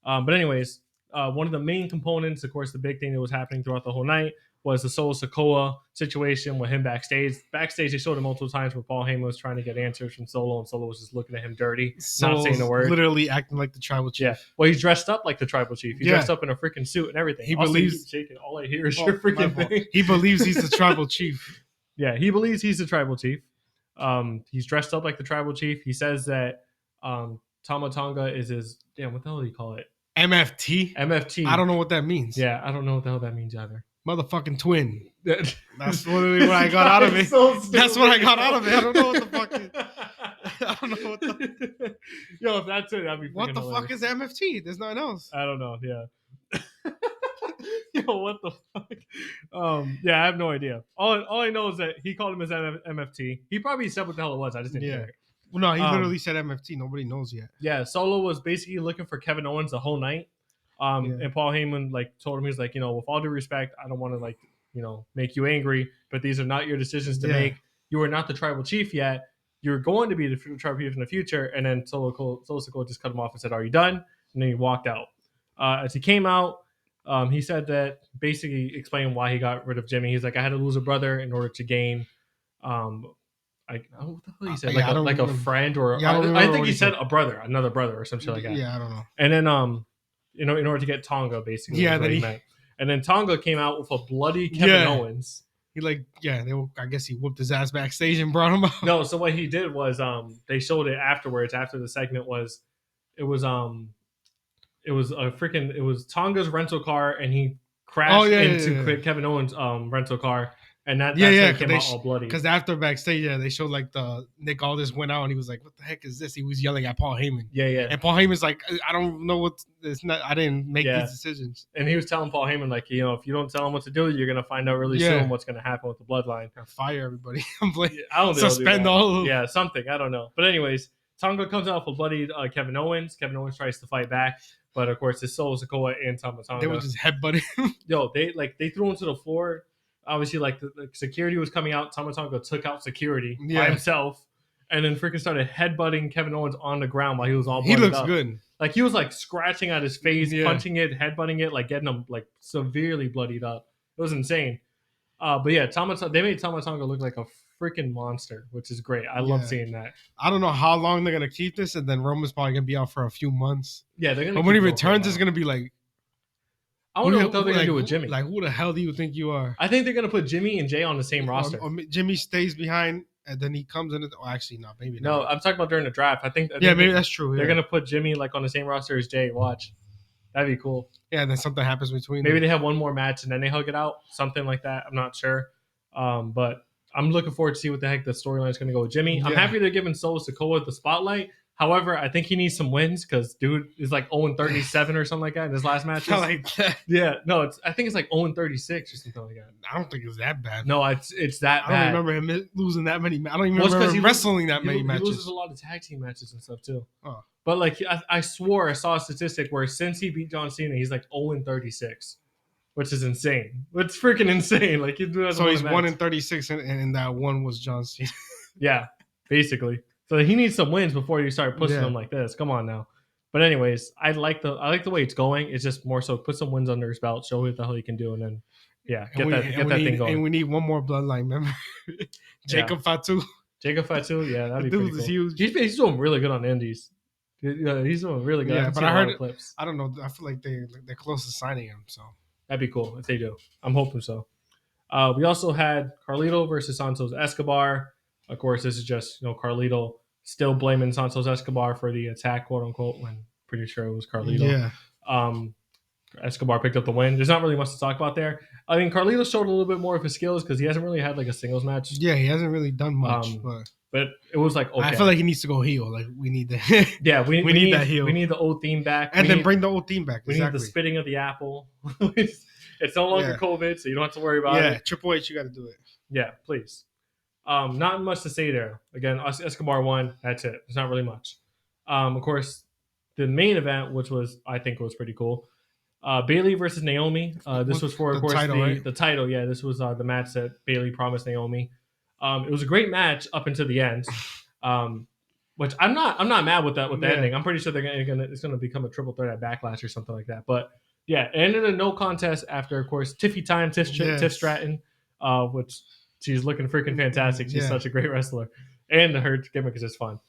Speaker 4: But anyways, one of the main components, of course, the big thing that was happening throughout the whole night was the Solo Sikoa situation with him backstage. Backstage, they showed it multiple times where Paul Heyman was trying to get answers from Solo, and Solo was just looking at him dirty, not saying a word.
Speaker 3: Literally acting like the tribal chief.
Speaker 4: Yeah. Well, he's dressed up like the tribal chief. He's dressed up in a freaking suit and everything.
Speaker 3: He believes.
Speaker 4: Shaking. All I hear is your freaking thing.
Speaker 3: He believes he's the tribal chief.
Speaker 4: Yeah, he believes he's the tribal chief. He's dressed up like the tribal chief. He says that Tama Tonga is his. Damn, what the hell do you call it?
Speaker 3: MFT.
Speaker 4: MFT.
Speaker 3: I don't know what that means.
Speaker 4: Yeah, I don't know what the hell that means either.
Speaker 3: Motherfucking twin. That's literally what I got out of it. That's what I got out of it. I don't know what the fuck is. I don't know what the.
Speaker 4: Yo, if that's it, that'd be.
Speaker 3: What the fuck is MFT? There's nothing else.
Speaker 4: I don't know. Yeah. Yo, what the fuck? Yeah, I have no idea. All I know is that he called him his MFT. He probably said what the hell it was. I just didn't hear it.
Speaker 3: Well, no, he literally said MFT. Nobody knows yet.
Speaker 4: Yeah, Solo was basically looking for Kevin Owens the whole night. And Paul Heyman told him, he was like, with all due respect, I don't want to make you angry, but these are not your decisions to make. You are not the tribal chief yet. You're going to be the tribal chief in the future. And then Solo Sikoa just cut him off and said, "Are you done?" And then he walked out. As he came out, he said that basically explained why he got rid of Jimmy. He's like, I had to lose a brother in order to gain. What the hell he said? Like a friend or I think he said a brother, another brother or something like that.
Speaker 3: Yeah, I don't know.
Speaker 4: And then in order to get Tonga, basically.
Speaker 3: Yeah,
Speaker 4: then he meant. And then Tonga came out with a bloody Kevin Owens.
Speaker 3: I guess he whooped his ass backstage and brought him out.
Speaker 4: No, so what he did was they showed it afterwards. After the segment it was Tonga's rental car, and he crashed into Kevin Owens' rental car. And that's when it came out all bloody.
Speaker 3: Because after backstage, they showed the Nick Aldis went out and he was like, "What the heck is this?" He was yelling at Paul Heyman.
Speaker 4: Yeah.
Speaker 3: And Paul Heyman's like, "I don't know what it's not. I didn't make these decisions."
Speaker 4: And he was telling Paul Heyman if you don't tell him what to do, you're gonna find out really soon what's gonna happen with the bloodline.
Speaker 3: Fire everybody.
Speaker 4: I don't
Speaker 3: suspend all of them.
Speaker 4: Yeah, something. I don't know. But anyways, Tonga comes out with bloody Kevin Owens. Kevin Owens tries to fight back, but of course it's Solo Sikoa and Tama Tonga.
Speaker 3: They were just headbutting him.
Speaker 4: Yo, they threw him to the floor. Obviously, the security was coming out. Tama Tonga took out security by himself, and then freaking started headbutting Kevin Owens on the ground while he was all bloodied
Speaker 3: He looks
Speaker 4: up.
Speaker 3: good.
Speaker 4: He was scratching at his face, punching it, headbutting it, getting him severely bloodied up. It was insane. But yeah, they made Tama Tonga look like a freaking monster, which is great. I love seeing that.
Speaker 3: I don't know how long they're gonna keep this, and then Roman's probably gonna be out for a few months.
Speaker 4: Yeah, they're gonna.
Speaker 3: But when he returns, it's gonna be like.
Speaker 4: I don't know what they're going to do with Jimmy.
Speaker 3: Who the hell do you think you are?
Speaker 4: I think they're going to put Jimmy and Jay on the same roster.
Speaker 3: Or Jimmy stays behind, and then he comes in. Actually, no, maybe not.
Speaker 4: No, I'm talking about during the draft. I think
Speaker 3: maybe that's true.
Speaker 4: They're going to put Jimmy on the same roster as Jay. Watch. That'd be cool.
Speaker 3: Yeah, and then something happens between
Speaker 4: them. Maybe
Speaker 3: they
Speaker 4: have one more match, and then they hug it out. Something like that. I'm not sure. But I'm looking forward to see what the heck the storyline is going to go with Jimmy. I'm happy they're giving Solo Sikoa the spotlight, However, I think he needs some wins because dude is like 0-37 or something like that in his last match.
Speaker 3: Like that.
Speaker 4: Yeah, no, I think it's like 0-36 or something like that.
Speaker 3: I don't think it was that bad.
Speaker 4: No, it's that
Speaker 3: I
Speaker 4: bad.
Speaker 3: don't remember him losing that many. I don't even remember him wrestling that many matches.
Speaker 4: He loses a lot of tag team matches and stuff too.
Speaker 3: Oh.
Speaker 4: But like I swore I saw a statistic where since he beat John Cena, he's like 0-36, which is insane. It's freaking insane. Like so
Speaker 3: he's 1-36, and that one was John Cena.
Speaker 4: Yeah, basically. So he needs some wins before you start pushing him like this. Come on now. But anyways, I like the way it's going. It's just more so put some wins under his belt, show what the hell he can do, and then get that thing going.
Speaker 3: And we need one more bloodline member, Jacob Fatu.
Speaker 4: Jacob Fatu, yeah, that'd be pretty cool.
Speaker 3: Huge.
Speaker 4: He's doing really good on indies. Yeah, he's doing really good.
Speaker 3: Yeah, but I heard clips. I don't know. I feel like they're close to signing him, so
Speaker 4: that'd be cool if they do. I'm hoping so. We also had Carlito versus Santos Escobar. Of course, this is just Carlito still blaming Santos Escobar for the attack, quote unquote, when pretty sure it was Carlito. Yeah. Escobar picked up the win. There's not really much to talk about there. I mean, Carlito showed a little bit more of his skills because he hasn't really had like a singles match.
Speaker 3: Yeah, he hasn't really done much.
Speaker 4: But it was like, okay.
Speaker 3: I feel like he needs to go heel. Like we need that.
Speaker 4: Yeah, we need that heel. We need the old theme back.
Speaker 3: And then bring the old theme back.
Speaker 4: We need the spitting of the apple. It's no longer COVID, so you don't have to worry about it.
Speaker 3: Yeah, Triple H, you got to do it.
Speaker 4: Yeah, please. Not much to say there. Again, Escobar won. That's it. There's not really much. Of course, the main event, which I think was pretty cool. Bayley versus Naomi. This was for, of course, the title. Yeah, this was the match that Bayley promised Naomi. It was a great match up until the end. Which I'm not mad with that the ending. I'm pretty sure it's gonna become a triple threat at Backlash or something like that. But yeah, it ended a no contest after, of course, Tiff Stratton, which she's looking freaking fantastic. She's such a great wrestler, and her gimmick is just fun.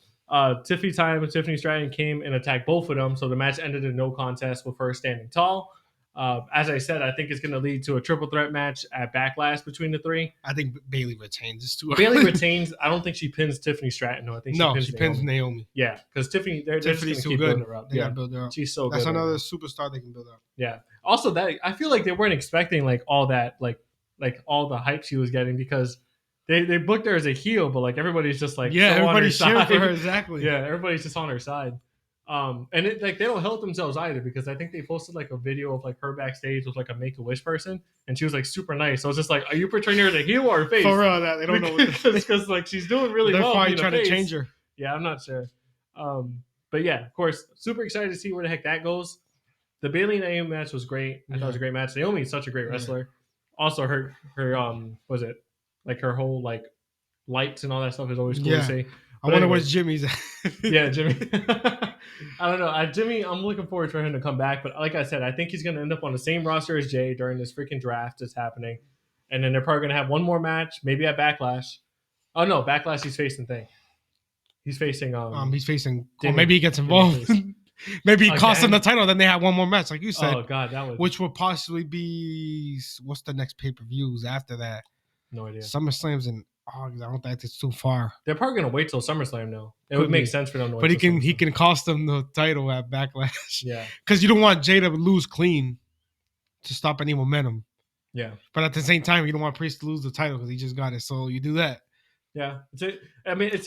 Speaker 4: Tiffany Time and Tiffany Stratton came and attacked both of them, so the match ended in no contest with her standing tall. As I said, I think it's going to lead to a triple threat match at Backlash between the three.
Speaker 3: I think Bayley retains. It's too
Speaker 4: Bayley retains. I don't think she pins Tiffany Stratton. No, I think she pins Naomi. Yeah, because Tiffany's too good.
Speaker 3: They got to build her up.
Speaker 4: She's so good.
Speaker 3: That's another superstar they can build up.
Speaker 4: Yeah. Also, that I feel like they weren't expecting like all that, like all the hype she was getting because they booked her as a heel, but like everybody's just like
Speaker 3: everybody's cheering for her. Exactly.
Speaker 4: Yeah, everybody's just on her side. And they don't help themselves either because I think they posted like a video of like her backstage with like a Make-A-Wish person, and she was like super nice. So I was just like, are you portraying her as a heel or a face?
Speaker 3: For real, that they don't know
Speaker 4: because like she's doing really well.
Speaker 3: They're probably trying to change her.
Speaker 4: Yeah, I'm not sure. But yeah, of course, super excited to see where the heck that goes. The Bayley Naomi match was great. I thought it was a great match. Naomi is such a great wrestler. Also, her was it like her whole like lights and all that stuff is always cool to see.
Speaker 3: I wonder where Jimmy's at.
Speaker 4: Yeah, Jimmy. I don't know. Jimmy, I'm looking forward for him to come back. But like I said, I think he's going to end up on the same roster as Jay during this freaking draft that's happening. And then they're probably going to have one more match, maybe at Backlash. Oh, no. Backlash, he's facing thing. He's facing...
Speaker 3: he's facing... maybe he gets involved. Maybe he costs him the title. Then they have one more match, like you said.
Speaker 4: Oh, God. That was...
Speaker 3: Which will possibly be... What's the next pay-per-views after that?
Speaker 4: No idea.
Speaker 3: SummerSlam's in... I don't think it's too far.
Speaker 4: They're probably gonna wait till SummerSlam now. It would make sense for them to wait.
Speaker 3: But he can cost them the title at Backlash.
Speaker 4: Yeah.
Speaker 3: Because you don't want Jay to lose clean to stop any momentum.
Speaker 4: Yeah.
Speaker 3: But at the same time, you don't want Priest to lose the title because he just got it. So you do that.
Speaker 4: Yeah. It's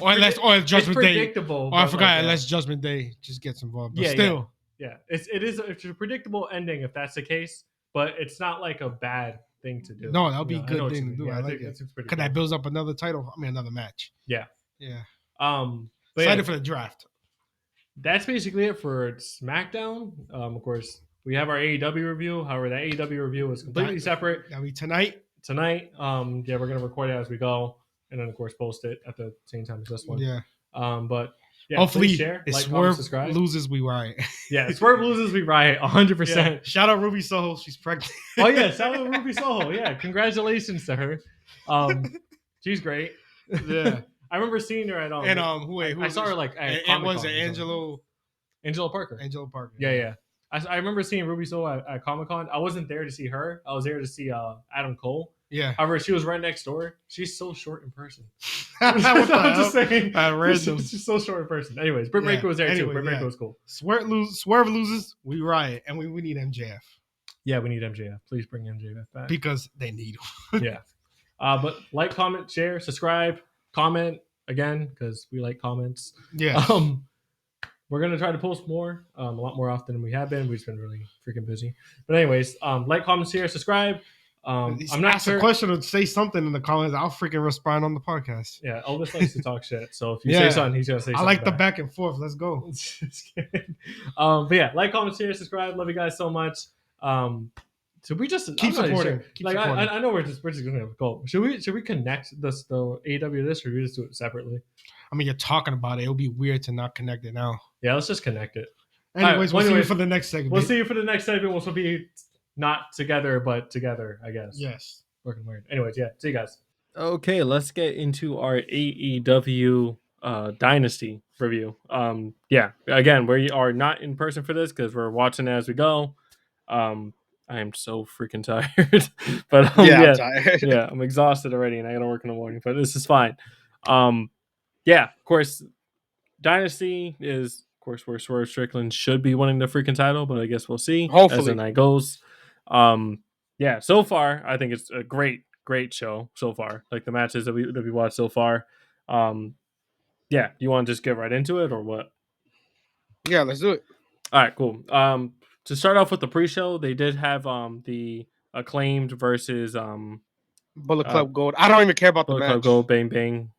Speaker 3: Judgment Day.
Speaker 4: Predictable.
Speaker 3: Oh, I forgot. Unless Judgment Day just gets involved. But still.
Speaker 4: Yeah. It's a predictable ending if that's the case. But it's not like a bad thing to do.
Speaker 3: No, that'll be a good thing to do. I like it. Because that builds up another title. Another match.
Speaker 4: Yeah.
Speaker 3: Yeah.
Speaker 4: Excited
Speaker 3: for the draft.
Speaker 4: That's basically it for SmackDown. Of course, we have our AEW review. However, that AEW review is completely separate.
Speaker 3: That'll be tonight.
Speaker 4: We're gonna record it as we go, and then of course post it at the same time as this one.
Speaker 3: Yeah.
Speaker 4: But yeah,
Speaker 3: hopefully,
Speaker 4: share,
Speaker 3: if Swerve loses, we riot.
Speaker 4: Yeah, Swerve loses, we riot 100%.
Speaker 3: Yeah. Shout out Ruby Soho, she's pregnant.
Speaker 4: Oh yeah, shout out Ruby Soho. Yeah, congratulations to her. She's great.
Speaker 3: Yeah,
Speaker 4: I remember seeing her at
Speaker 3: who
Speaker 4: I saw her like at
Speaker 3: was it Angela
Speaker 4: Parker.
Speaker 3: Angela Parker.
Speaker 4: Yeah. I remember seeing Ruby Soho at Comic-Con. I wasn't there to see her. I was there to see Adam Cole.
Speaker 3: Yeah.
Speaker 4: However, she was right next door. She's so short in person.
Speaker 3: I'm
Speaker 4: just saying.
Speaker 3: Random.
Speaker 4: She's so short in person. Anyways, Britt Baker was there too. Britt Baker was cool.
Speaker 3: Swerve loses, we riot, and we need MJF.
Speaker 4: Yeah, we need MJF. Please bring MJF back.
Speaker 3: Because they need him.
Speaker 4: Yeah. But like, comment, share, subscribe, comment again, because we like comments.
Speaker 3: Yeah.
Speaker 4: we're gonna try to post more, a lot more often than we have been. We've just been really freaking busy. But anyways, like, comment, share, subscribe. I'm not
Speaker 3: ask
Speaker 4: sure.
Speaker 3: a question or say something in the comments. I'll freaking respond on the podcast.
Speaker 4: Yeah, Elvis likes to talk shit. So if you say something, he's gonna say something.
Speaker 3: I like the back and forth. Let's go.
Speaker 4: But yeah, like, comment, share, subscribe. Love you guys so much. So we just
Speaker 3: keep supporting.
Speaker 4: I know we're just gonna have a goal. Should we connect the AEW this, or we just do it separately?
Speaker 3: I mean, you're talking about it. It'll be weird to not connect it now.
Speaker 4: Yeah, let's just connect it.
Speaker 3: Anyways, we'll see you for the next segment.
Speaker 4: We'll see you for the next segment. We'll be not together, but together, I guess.
Speaker 3: Yes.
Speaker 4: Working weird. Anyways, yeah. See you guys. Okay, let's get into our AEW Dynasty review. Yeah. Again, we are not in person for this because we're watching as we go. I am so freaking tired, but
Speaker 5: I'm tired.
Speaker 4: Yeah, I'm exhausted already, and I gotta work in the morning. But this is fine. Yeah, of course, Dynasty is, of course, where Swerve Strickland should be winning the freaking title, but I guess we'll see.
Speaker 5: Hopefully,
Speaker 4: as the night goes. Yeah, so far I think it's a great show so far. Like the matches that we watched so far. Yeah, you want to just get right into it or what?
Speaker 5: Yeah, let's do it.
Speaker 4: All right, cool. To start off with the pre-show, they did have the Acclaimed versus
Speaker 5: Bullet Club Gold. I don't even care about
Speaker 4: Bullet
Speaker 5: the match.
Speaker 4: Club Gold, bang bang,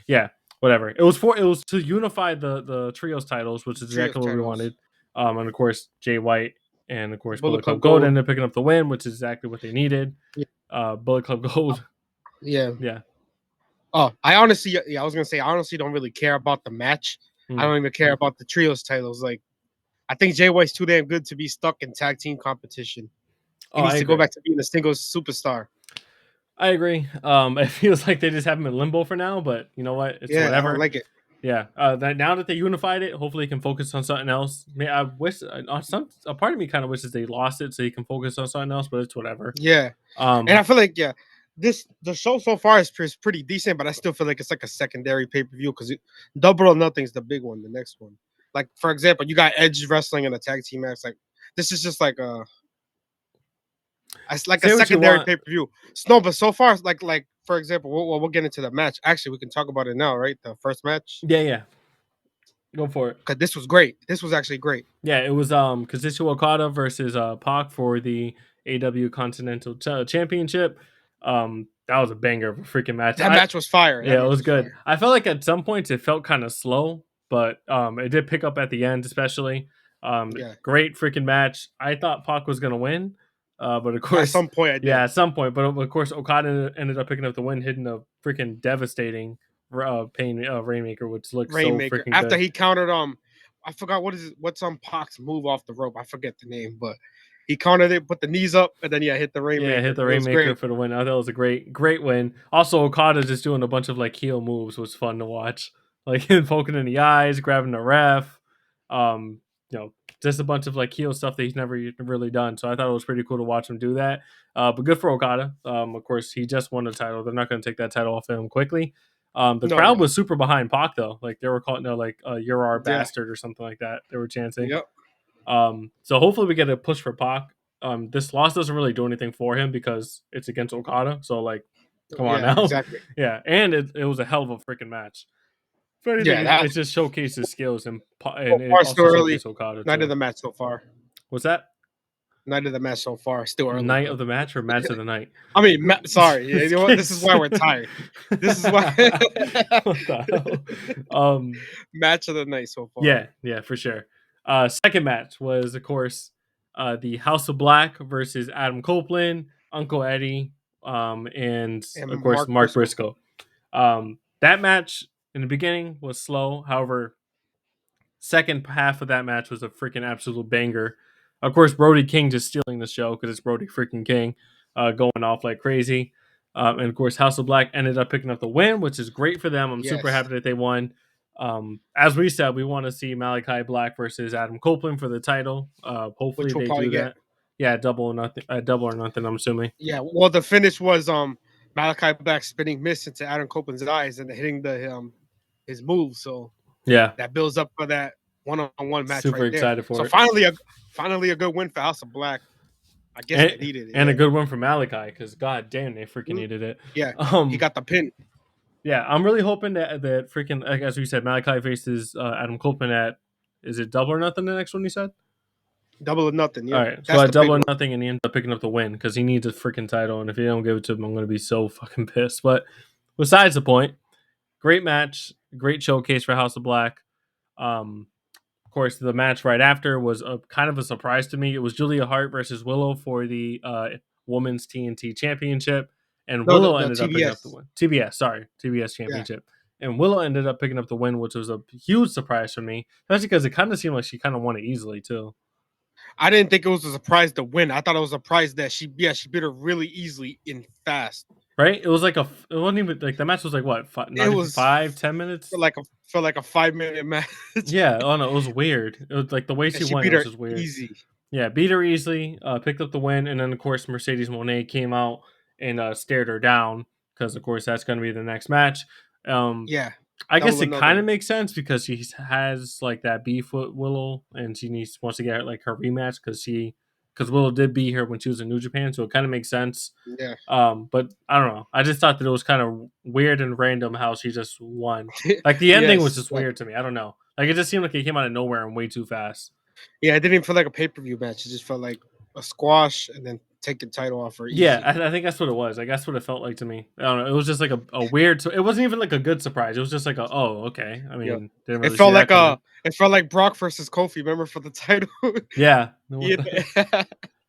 Speaker 4: yeah, whatever. It was to unify the trios titles, which is exactly what we wanted. And of course Jay White and of course Bullet Club Gold ended up picking up the win, which is exactly what they needed. Yeah. Bullet Club Gold.
Speaker 5: Yeah. Oh, I was gonna say I honestly don't really care about the match. I don't even care about the trios titles. Like, I think Jay White's too damn good to be stuck in tag team competition. He needs to go back to being a singles superstar.
Speaker 4: I agree. It feels like they just have him in limbo for now, but you know what? It's whatever.
Speaker 5: I don't like it.
Speaker 4: Yeah. Now that they unified it, hopefully he can focus on something else. I mean, I wish a part of me kind of wishes they lost it so he can focus on something else, but it's whatever.
Speaker 5: Yeah. And I feel like the show so far is pretty decent, but I still feel like it's like a secondary pay-per-view because Double or Nothing's the big one, the next one. Like, for example, you got Edge wrestling in a tag team match. Like, this is just like a secondary pay-per-view. No, but so far, like for example, we'll get into the match. Actually, we can talk about it now, right? The first match.
Speaker 4: Yeah. Go for it.
Speaker 5: Because this was great. This was actually great.
Speaker 4: Yeah, it was Kazuchika Okada versus Pac for the AEW Continental Championship. That was a banger of a freaking match.
Speaker 5: That match was fire.
Speaker 4: Yeah, it was good. Fire. I felt like at some points it felt kind of slow, but it did pick up at the end, especially. Great freaking match. I thought Pac was gonna win, but of course,
Speaker 5: at some point, I did.
Speaker 4: Yeah, at some point, but of course, Okada ended up picking up the win, hitting a freaking devastating Rainmaker, which looks so freaking
Speaker 5: after
Speaker 4: good.
Speaker 5: He countered I forgot what's on Pac's move off the rope. I forget the name, but he countered it, put the knees up, and then hit the Rainmaker.
Speaker 4: Yeah, hit the Rainmaker for the win. I thought it was a great win. Also, Okada just doing a bunch of like heel moves was fun to watch, like him poking in the eyes, grabbing the ref, just a bunch of like heel stuff that he's never really done. So I thought it was pretty cool to watch him do that. But good for Okada. Of course, he just won the title. They're not going to take that title off him quickly. The crowd was super behind Pac though. Like they were calling "You're our bastard" or something like that. They were chanting.
Speaker 5: Yep.
Speaker 4: So hopefully we get a push for Pac. This loss doesn't really do anything for him because it's against Okada. So like, come on now.
Speaker 5: Exactly.
Speaker 4: Yeah, and it was a hell of a freaking match. For anything, it just showcases skills and it also showcases Okada.
Speaker 5: Night of the match so far.
Speaker 4: What's that?
Speaker 5: Night of the match so far. Still early.
Speaker 4: Night of the match or match of the night?
Speaker 5: I mean, sorry. You know what? This is why we're tired. This is why.
Speaker 4: What the hell?
Speaker 5: Match of the night so far.
Speaker 4: Yeah, for sure. Second match was, of course, the House of Black versus Adam Copeland, Uncle Eddie, and of course Mark Briscoe. That match in the beginning was slow. However, second half of that match was a freaking absolute banger. Of course, Brody King just stealing the show because it's Brody freaking King going off like crazy. And of course, House of Black ended up picking up the win, which is great for them. I'm super happy that they won. As we said, we want to see Malachi Black versus Adam Copeland for the title. Hopefully they do that. Yeah, double or nothing, I'm assuming.
Speaker 5: Yeah, well, the finish was Malachi Black spinning miss into Adam Copeland's eyes and hitting his move. So
Speaker 4: yeah,
Speaker 5: that builds up for that one-on-one match.
Speaker 4: Super excited for it.
Speaker 5: So finally a good win for House of Black. I guess they needed it.
Speaker 4: And a good one for Malachi because god damn, they freaking needed it.
Speaker 5: Yeah, he got the pin.
Speaker 4: Yeah, I'm really hoping that freaking, like, as we said, Malachi faces Adam Copeland at is it Double or Nothing? The next one you said.
Speaker 5: Double or Nothing. Yeah.
Speaker 4: All right, so at Double or Nothing, and he ends up picking up the win because he needs a freaking title, and if he don't give it to him, I'm gonna be so fucking pissed. But besides the point, great match, great showcase for House of Black. Of course, the match right after was a kind of a surprise to me. It was Julia Hart versus Willow for the Women's TNT Championship, and Willow ended up picking up the win. TBS Championship. Yeah. And Willow ended up picking up the win, which was a huge surprise for me, especially because it kind of seemed like she kind of won it easily too.
Speaker 5: I didn't think it was a surprise to win. I thought it was a surprise that she beat her really easily and fast.
Speaker 4: Right? It was like it wasn't even like the match was like what? Not even 5-10 minutes.
Speaker 5: For like a 5-minute match.
Speaker 4: Yeah, oh no, it was weird. It was like the way she went was just weird.
Speaker 5: Easy.
Speaker 4: Yeah, beat her easily, picked up the win, and then of course Mercedes Moné came out and stared her down because of course that's going to be the next match.
Speaker 5: Yeah,
Speaker 4: I guess it kind of makes sense because she has like that beef with Willow, and she wants to get like her rematch because Willow did beat her when she was in New Japan, so it kind of makes sense.
Speaker 5: Yeah.
Speaker 4: But I don't know. I just thought that it was kind of weird and random how she just won. Like the ending was just weird to me. I don't know. Like it just seemed like it came out of nowhere and way too fast.
Speaker 5: Yeah, it didn't even feel like a pay-per-view match. It just felt like a squash and then take the title off her.
Speaker 4: Yeah, I think that's what it was. Like that's what it felt like to me. I don't know. It was just like a weird. It wasn't even like a good surprise. It was just like okay. I mean, didn't really
Speaker 5: it felt like it felt like Brock versus Kofi. Remember for the title?
Speaker 4: Yeah.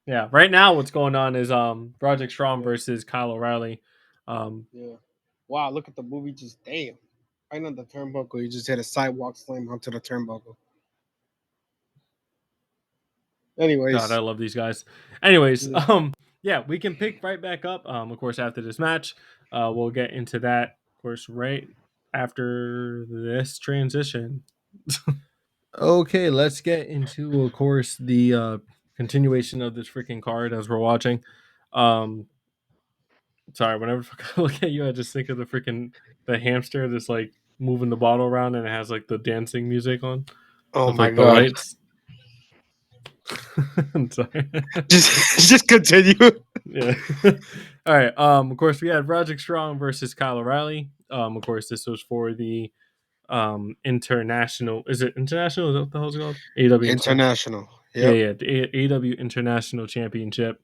Speaker 4: Yeah. Right now, what's going on is Roderick Strong versus Kyle O'Reilly.
Speaker 5: Yeah. Wow, look at the movie. Just damn. Right on the turnbuckle, you just hit a sidewalk slam onto the turnbuckle. Anyways,
Speaker 4: God, I love these guys. Anyways, yeah, we can pick right back up. Of course, after this match, we'll get into that. Of course, right after this transition. Okay, let's get into, of course, the continuation of this freaking card as we're watching. Sorry, whenever I look at you, I just think of the hamster that's like moving the bottle around and it has like the dancing music on.
Speaker 5: Oh
Speaker 4: with,
Speaker 5: my
Speaker 4: like,
Speaker 5: God.
Speaker 4: The lights. I'm sorry.
Speaker 5: just continue.
Speaker 4: Yeah. All right. Of course, we had Roderick Strong versus Kyle O'Reilly. Of course, this was for the international. Is it international? Is that what the hell's it called? AEW
Speaker 5: International.
Speaker 4: Yep. Yeah. The AEW International Championship.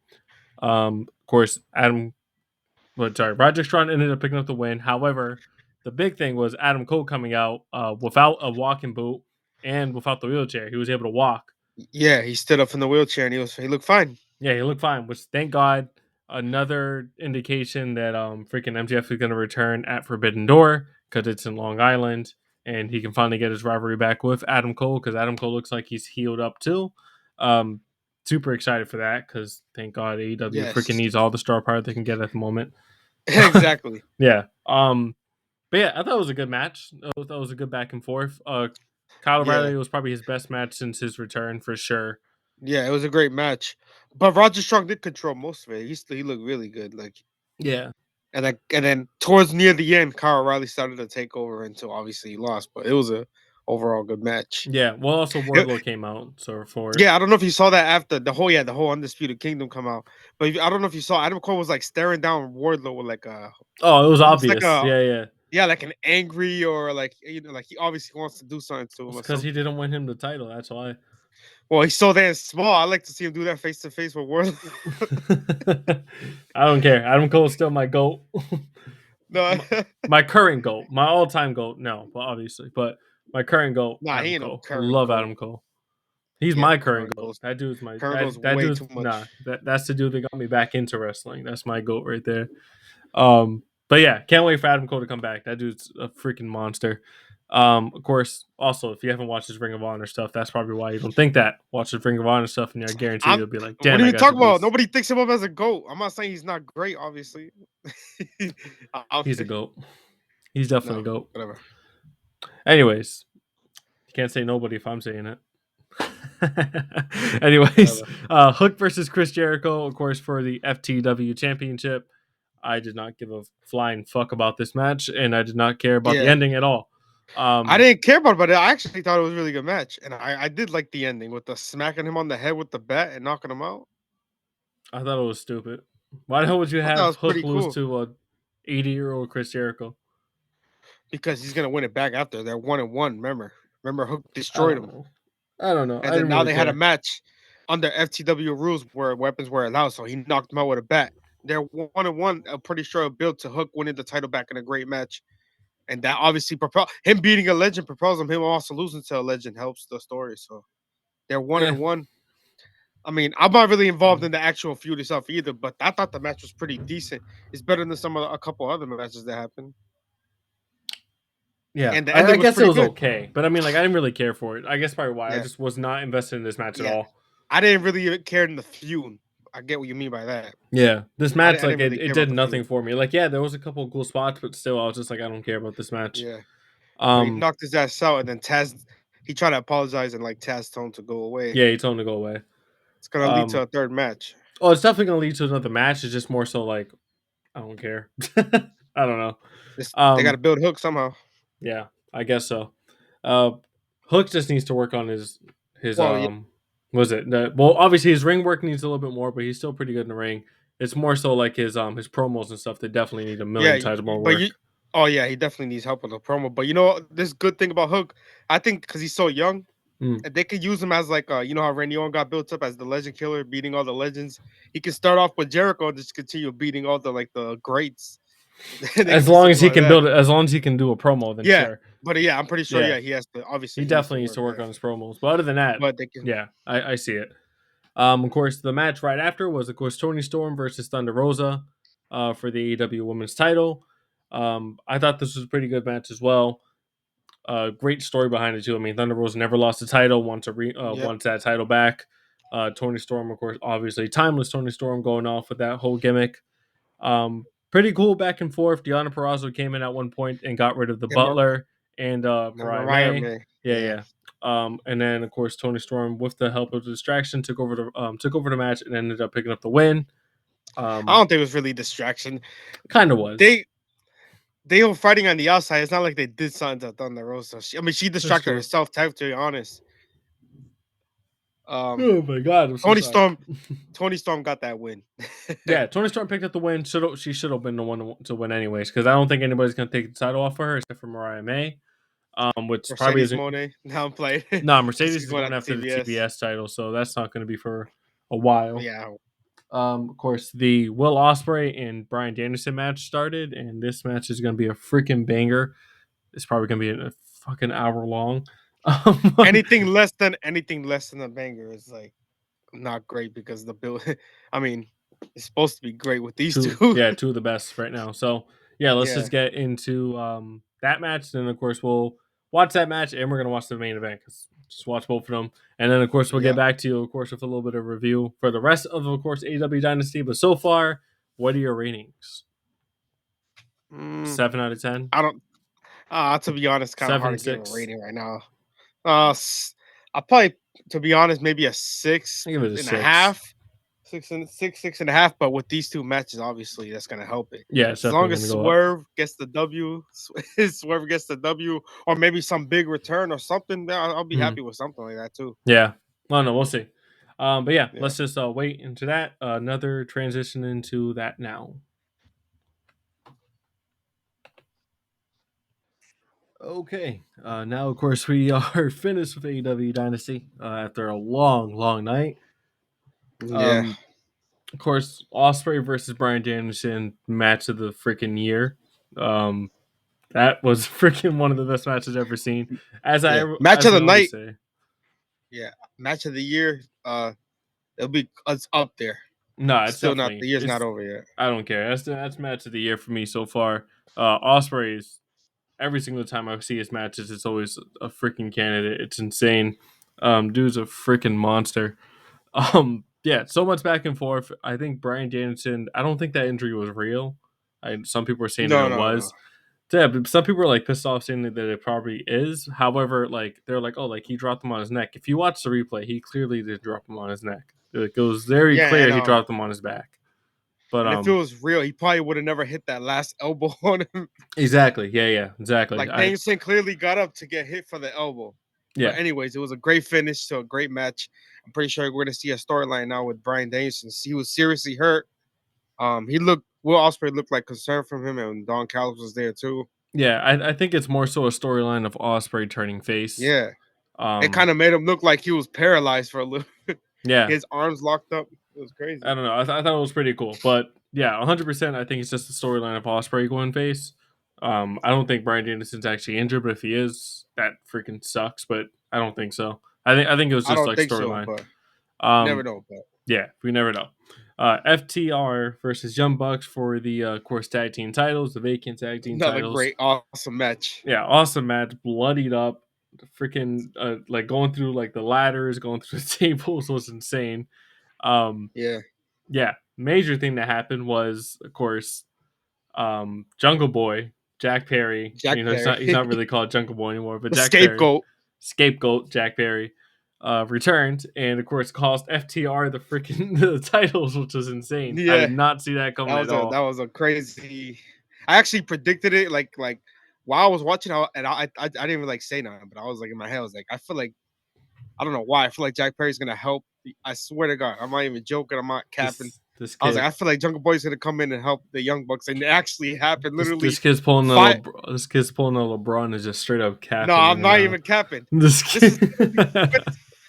Speaker 4: Of course, Roderick Strong ended up picking up the win. However, the big thing was Adam Cole coming out without a walking boot and without the wheelchair. He was able to walk.
Speaker 5: Yeah, he stood up from the wheelchair and he looked fine.
Speaker 4: Yeah, he looked fine, which thank God, another indication that freaking MJF is going to return at Forbidden Door because it's in Long Island and he can finally get his rivalry back with Adam Cole because Adam Cole looks like he's healed up too. Super excited for that because thank God AEW freaking needs all the star power they can get at the moment.
Speaker 5: Exactly.
Speaker 4: Yeah. But yeah, I thought it was a good match. I thought it was a good back and forth. Kyle O'Reilly was probably his best match since his return for sure.
Speaker 5: Yeah, it was a great match. But Roger Strong did control most of it. He looked really good. Like
Speaker 4: yeah.
Speaker 5: And then towards near the end, Kyle O'Reilly started to take over until obviously he lost. But it was a overall good match.
Speaker 4: Yeah. Well, also Wardlow came out. So
Speaker 5: I don't know if you saw that after the whole Undisputed Kingdom come out. But I don't know if you saw Adam Cole was like staring down Wardlow with like a.
Speaker 4: Oh, it was obvious. Yeah.
Speaker 5: Yeah, like an angry or like like he obviously wants to do something to him.
Speaker 4: Because he didn't win him the title. That's why.
Speaker 5: Well, he's so damn small. I like to see him do that face to face with Wardlow.
Speaker 4: I don't care. Adam Cole's still my GOAT.
Speaker 5: No,
Speaker 4: my current GOAT. My all-time GOAT. No, but obviously. But my current GOAT.
Speaker 5: Nah, he ain't
Speaker 4: no
Speaker 5: current.
Speaker 4: I love Adam Cole. He's my current GOAT. That dude's my that dude's too much. Nah, that's the dude that got me back into wrestling. That's my GOAT right there. But yeah, can't wait for Adam Cole to come back. That dude's a freaking monster. Of course, also if you haven't watched his Ring of Honor stuff, that's probably why you don't think that. Watch his Ring of Honor stuff, and I guarantee you'll be like, "Damn!"
Speaker 5: What are you talking about? Nobody thinks of him as a GOAT. I'm not saying he's not great. Obviously,
Speaker 4: he's a GOAT. He's definitely a GOAT.
Speaker 5: Whatever.
Speaker 4: Anyways, you can't say nobody if I'm saying it. Anyways, Hook versus Chris Jericho, of course, for the FTW Championship. I did not give a flying fuck about this match, and I did not care about the ending at all.
Speaker 5: I didn't care about it, but I actually thought it was a really good match, and I did like the ending with the smacking him on the head with the bat and knocking him out.
Speaker 4: I thought it was stupid. Why the hell would you have Hook lose to a 80-year-old Chris Jericho?
Speaker 5: Because he's gonna win it back after they're 1-1. Remember, Hook destroyed him.
Speaker 4: I don't know.
Speaker 5: And then now they had a match under FTW rules where weapons were allowed, so he knocked him out with a bat. They're 1-1. I'm pretty sure built to Hook winning the title back in a great match. And that obviously him beating a legend propels him. Him also losing to a legend helps the story. So they're 1-1. I mean, I'm not really involved in the actual feud itself either, but I thought the match was pretty decent. It's better than a couple other matches that happened.
Speaker 4: Yeah,
Speaker 5: and the
Speaker 4: I
Speaker 5: ending
Speaker 4: guess it was
Speaker 5: good.
Speaker 4: okay, but I mean, like, I didn't really care for it. I guess probably why I just was not invested in this match at all.
Speaker 5: I didn't really care in the feud. I get what you mean by that.
Speaker 4: Yeah, this match, like,
Speaker 5: really
Speaker 4: it did nothing for me. Like, yeah, there was a couple of cool spots, but still, I was just like, I don't care about this match.
Speaker 5: Yeah. He knocked his ass out, and then Taz, he tried to apologize, and like Taz told him to go away.
Speaker 4: Yeah, he told him to go away.
Speaker 5: It's gonna lead to a third match.
Speaker 4: Oh, it's definitely gonna lead to another match. It's just more so like, I don't care. I don't know.
Speaker 5: They got to build Hook somehow.
Speaker 4: Yeah, I guess so. Hook just needs to work on his was it? Well, obviously his ring work needs a little bit more, but he's still pretty good in the ring. It's more so like his promos and stuff. They definitely need a million times more work.
Speaker 5: He definitely needs help with the promo. But you know, this good thing about Hook, I think, because he's so young, and they could use him as like, you know how Randy Orton got built up as the legend killer, beating all the legends. He can start off with Jericho and just continue beating all the greats.
Speaker 4: As long as he can build it, as long as he can do a promo, then sure.
Speaker 5: But I'm pretty sure. Yeah, he has to. Obviously,
Speaker 4: he definitely needs to work on his promos. But other than that, I see it. Of course, the match right after was, of course, Toni Storm versus Thunder Rosa for the AEW Women's Title. I thought this was a pretty good match as well. Great story behind it too. I mean, Thunder Rosa never lost the title. Wants that title back. Toni Storm, of course, obviously timeless Toni Storm going off with that whole gimmick. Pretty cool back and forth. Deonna Purrazzo came in at one point and got rid of the Butler and Mariah May. Yeah. And then, of course, Toni Storm, with the help of the distraction, took over the match and ended up picking up the win.
Speaker 5: I don't think it was really a distraction.
Speaker 4: Kind of was.
Speaker 5: They were fighting on the outside. It's not like they did something to Thunder Rosa. She distracted herself, to be honest.
Speaker 4: Oh my God!
Speaker 5: Toni Storm got that win.
Speaker 4: Yeah, Toni Storm picked up the win. She should have been the one to win anyways, because I don't think anybody's gonna take the title off for her except for Mariah May. Which
Speaker 5: Mercedes
Speaker 4: probably isn't.
Speaker 5: Moné. Now I'm playing.
Speaker 4: No, Mercedes is going after the TBS title, so that's not going to be for a while.
Speaker 5: Yeah.
Speaker 4: Of course, the Will Ospreay and Bryan Danielson match started, and this match is going to be a freaking banger. It's probably going to be a fucking hour long.
Speaker 5: Anything less than a banger is like not great, because the build. I mean, it's supposed to be great with these two.
Speaker 4: Yeah, two of the best right now. So yeah, let's just get into that match. Then of course we'll watch that match, and we're gonna watch the main event. Just watch both of them, and then of course we'll get back to you, of course, with a little bit of review for the rest of course, Aew Dynasty. But so far, what are your ratings? 7 out of 10.
Speaker 5: I don't. To be honest, kind of hard to give a rating right now. I'll probably, to be honest, maybe a 6
Speaker 4: give it a
Speaker 5: and
Speaker 4: 6.
Speaker 5: a half. 6.5. But with these two matches, obviously, that's gonna help it.
Speaker 4: Yeah,
Speaker 5: as long as Swerve gets the W, or maybe some big return or something, I'll be happy with something like that too.
Speaker 4: Yeah, well, no, we'll see. But yeah, let's just wait into that. Another transition into that now. Okay, now of course we are finished with AEW Dynasty after a long night. Of course, Ospreay versus Bryan Danielson, match of the freaking year. That was freaking one of the best matches I've ever seen.
Speaker 5: Match of the night. Yeah, match of the year. It'll be up there.
Speaker 4: No, it's
Speaker 5: still not. The year's not over yet.
Speaker 4: I don't care. That's match of the year for me so far. Ospreay's. Every single time I see his matches, it's always a freaking candidate. It's insane. Dude's a freaking monster. Yeah, so much back and forth. I think Bryan Danielson, I don't think that injury was real. Some people are saying that it was. No. Yeah, but some people are like pissed off saying that it probably is. However, like they're like, oh, like he dropped him on his neck. If you watch the replay, he clearly did drop him on his neck. It was very clear he dropped him on his back. But
Speaker 5: if it was real, he probably would have never hit that last elbow on him.
Speaker 4: Exactly. Yeah, exactly.
Speaker 5: Like Danielson clearly got up to get hit for the elbow. Yeah. But anyways, it was a great finish to a great match. I'm pretty sure we're gonna see a storyline now with Bryan Danielson. He was seriously hurt. Will Ospreay looked like concern from him, and Don Callis was there too.
Speaker 4: Yeah, I think it's more so a storyline of Ospreay turning face.
Speaker 5: Yeah. It kind of made him look like he was paralyzed for a little.
Speaker 4: Yeah,
Speaker 5: his arms locked up. It was crazy.
Speaker 4: I don't know. I thought it was pretty cool, but yeah, 100%. I think it's just the storyline of Ospreay going face. I don't think Bryan Danielson's actually injured, but if he is, that freaking sucks. But I don't think so. I think it was
Speaker 5: I
Speaker 4: just
Speaker 5: don't
Speaker 4: like
Speaker 5: think so,
Speaker 4: storyline.
Speaker 5: but never
Speaker 4: Um,
Speaker 5: know. But
Speaker 4: yeah, we never know. FTR versus Young Bucks for the of course tag team titles, the vacant tag team
Speaker 5: another
Speaker 4: titles.
Speaker 5: great, awesome match.
Speaker 4: Yeah, awesome match, bloodied up, freaking like going through like the ladders, going through the tables was insane.
Speaker 5: Yeah,
Speaker 4: Yeah, major thing that happened was, of course, Jungle Boy, Jack Perry.
Speaker 5: Jack
Speaker 4: He's
Speaker 5: Perry.
Speaker 4: not really called Jungle Boy anymore, but
Speaker 5: The
Speaker 4: Jack Perry,
Speaker 5: scapegoat.
Speaker 4: Jack Perry, returned and of course cost FTR the freaking the titles, which was insane. I
Speaker 5: Yeah,
Speaker 4: did not see that coming at all.
Speaker 5: that was a crazy. I actually predicted it like while I was watching, I didn't even like say nothing, but I was like in my head, I was like, I feel like I don't know why. I feel like Jack Perry's gonna help. I swear to God, I'm not even joking. I'm not capping.
Speaker 4: This
Speaker 5: I was
Speaker 4: kid,
Speaker 5: like, I feel like Jungle Boy's gonna come in and help the Young Bucks, and it actually happened. Literally,
Speaker 4: this kid's pulling
Speaker 5: five.
Speaker 4: this kid's pulling a LeBron is just straight up capping.
Speaker 5: No, I'm not even capping.
Speaker 4: This kid.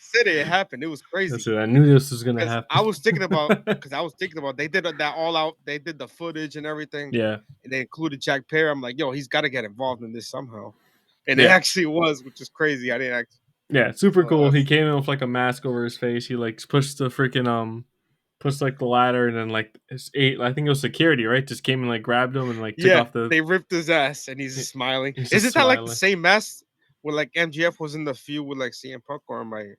Speaker 5: Said it happened. It was crazy.
Speaker 4: Listen, I knew this was gonna happen.
Speaker 5: I was thinking about they did that all out. They did the footage and everything.
Speaker 4: Yeah,
Speaker 5: and they included Jack Perry. I'm like, yo, he's got to get involved in this somehow, and it actually was, which is crazy. I didn't actually.
Speaker 4: Yeah, super cool. He came in with like a mask over his face. He like pushed the freaking pushed like the ladder, and then like I think it was security, right? Just came and like grabbed him and like took off the.
Speaker 5: They ripped his ass, and he's smiling.
Speaker 4: He's
Speaker 5: Isn't that like the same mask where like MGF was in the feud with like CM Punk, or am I?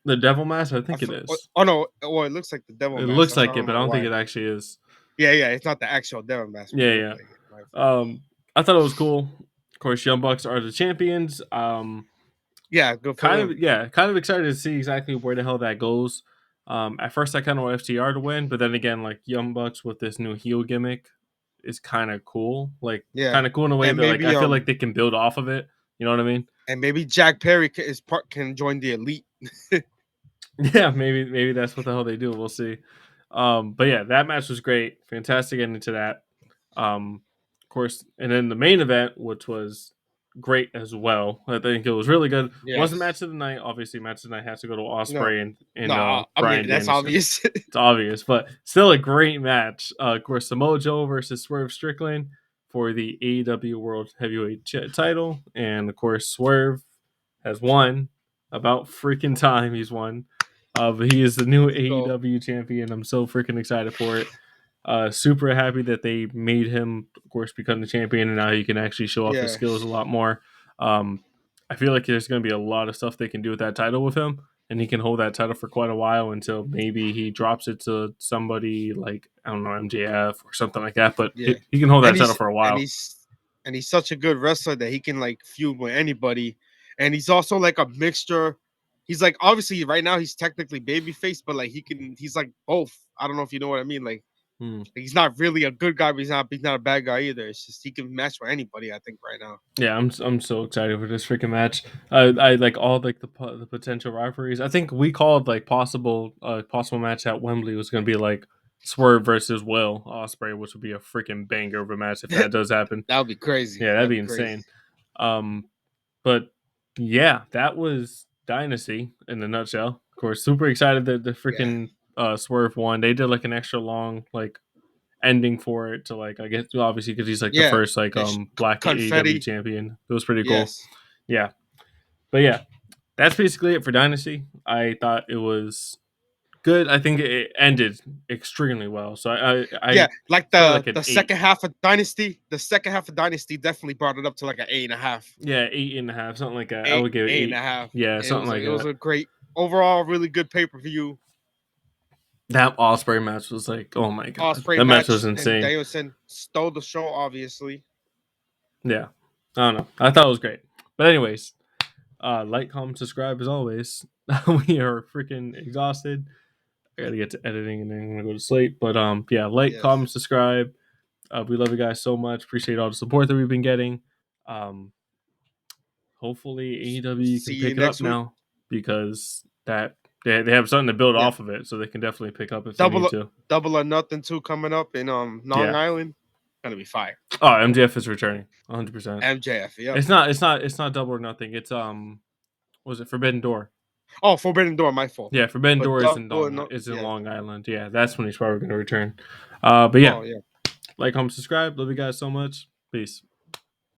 Speaker 4: The devil mask? I think it is.
Speaker 5: Oh no! Well, it looks like the devil.
Speaker 4: It
Speaker 5: mask.
Speaker 4: looks like it, but I don't think it actually is.
Speaker 5: Yeah, it's not the actual devil mask.
Speaker 4: Yeah. I thought it was cool. Of course, Young Bucks are the champions.
Speaker 5: Yeah, good for them.
Speaker 4: Kind of excited to see exactly where the hell that goes. At first I kind of want FTR to win, but then again, like Young Bucks with this new heel gimmick is kind of cool. Like, kind of cool in a way that like I feel like they can build off of it. You know what I mean?
Speaker 5: And maybe Jack Perry can join the Elite.
Speaker 4: Yeah, maybe that's what the hell they do. We'll see. But yeah, that match was great. Fantastic ending to that. Of course, and then the main event, which was great as well. I think it was really good. Yes. Wasn't match of the night. Obviously, match of the night has to go to Ospreay and Bryan Danielson.
Speaker 5: That's obvious.
Speaker 4: It's obvious, but still a great match. Of course, Samoa Joe versus Swerve Strickland for the AEW World Heavyweight title, and of course, Swerve has won. About freaking time he's won. But he is the new AEW champion. I'm so freaking excited for it. Super happy that they made him, of course, become the champion, and now he can actually show off his skills a lot more. I feel like there's going to be a lot of stuff they can do with that title with him, and he can hold that title for quite a while until maybe he drops it to somebody like, I don't know, MJF or something like that. But he can hold that title for a while.
Speaker 5: And he's such a good wrestler that he can like feud with anybody. And he's also like a mixture. He's like, obviously right now he's technically babyface, but like he's like both. I don't know if you know what I mean. Like he's not really a good guy, but he's not a bad guy either. It's just he can match with anybody, I think, right now.
Speaker 4: Yeah, I'm so excited for this freaking match. I like all like the potential rivalries. I think we called like possible match at Wembley was going to be like Swerve versus Will Ospreay, which would be a freaking banger of a match if that does happen.
Speaker 5: That would be crazy.
Speaker 4: Yeah, that'd be insane. But yeah, that was Dynasty in a nutshell. Of course, super excited that the freaking Swerve won. They did like an extra long like ending for it to like, I guess obviously because he's like the first like black AEW champion. It was pretty cool. Yes. Yeah. But yeah, that's basically it for Dynasty. I thought it was good. I think it ended extremely well. So I
Speaker 5: like the second half of Dynasty. The second half of Dynasty definitely brought it up to like an 8.5.
Speaker 4: Yeah, 8.5, something like that. I would give it
Speaker 5: 8.5.
Speaker 4: Yeah, something like that.
Speaker 5: It was a great overall, really good pay-per-view.
Speaker 4: That Ospreay match was like, oh my god, that match was insane.
Speaker 5: Danielson stole the show, obviously.
Speaker 4: Yeah, I don't know. I thought it was great. But anyways, like, comment, subscribe as always. We are freaking exhausted. I gotta get to editing and then I'm gonna go to sleep. But yeah, like, comment, subscribe. We love you guys so much. Appreciate all the support that we've been getting. Hopefully AEW can pick it up now because that they have something to build off of it, so they can definitely pick up if they need to.
Speaker 5: Double or Nothing 2 coming up in Long Island. Gonna be fire.
Speaker 4: Oh, MJF is returning 100%.
Speaker 5: MJF, yeah.
Speaker 4: It's not Double or Nothing. It's was it Forbidden Door?
Speaker 5: Oh, Forbidden Door, my fault.
Speaker 4: Yeah, Forbidden Door is in Long Island. Yeah, that's when he's probably going to return. But yeah, like, comment, subscribe. Love you guys so much. Peace.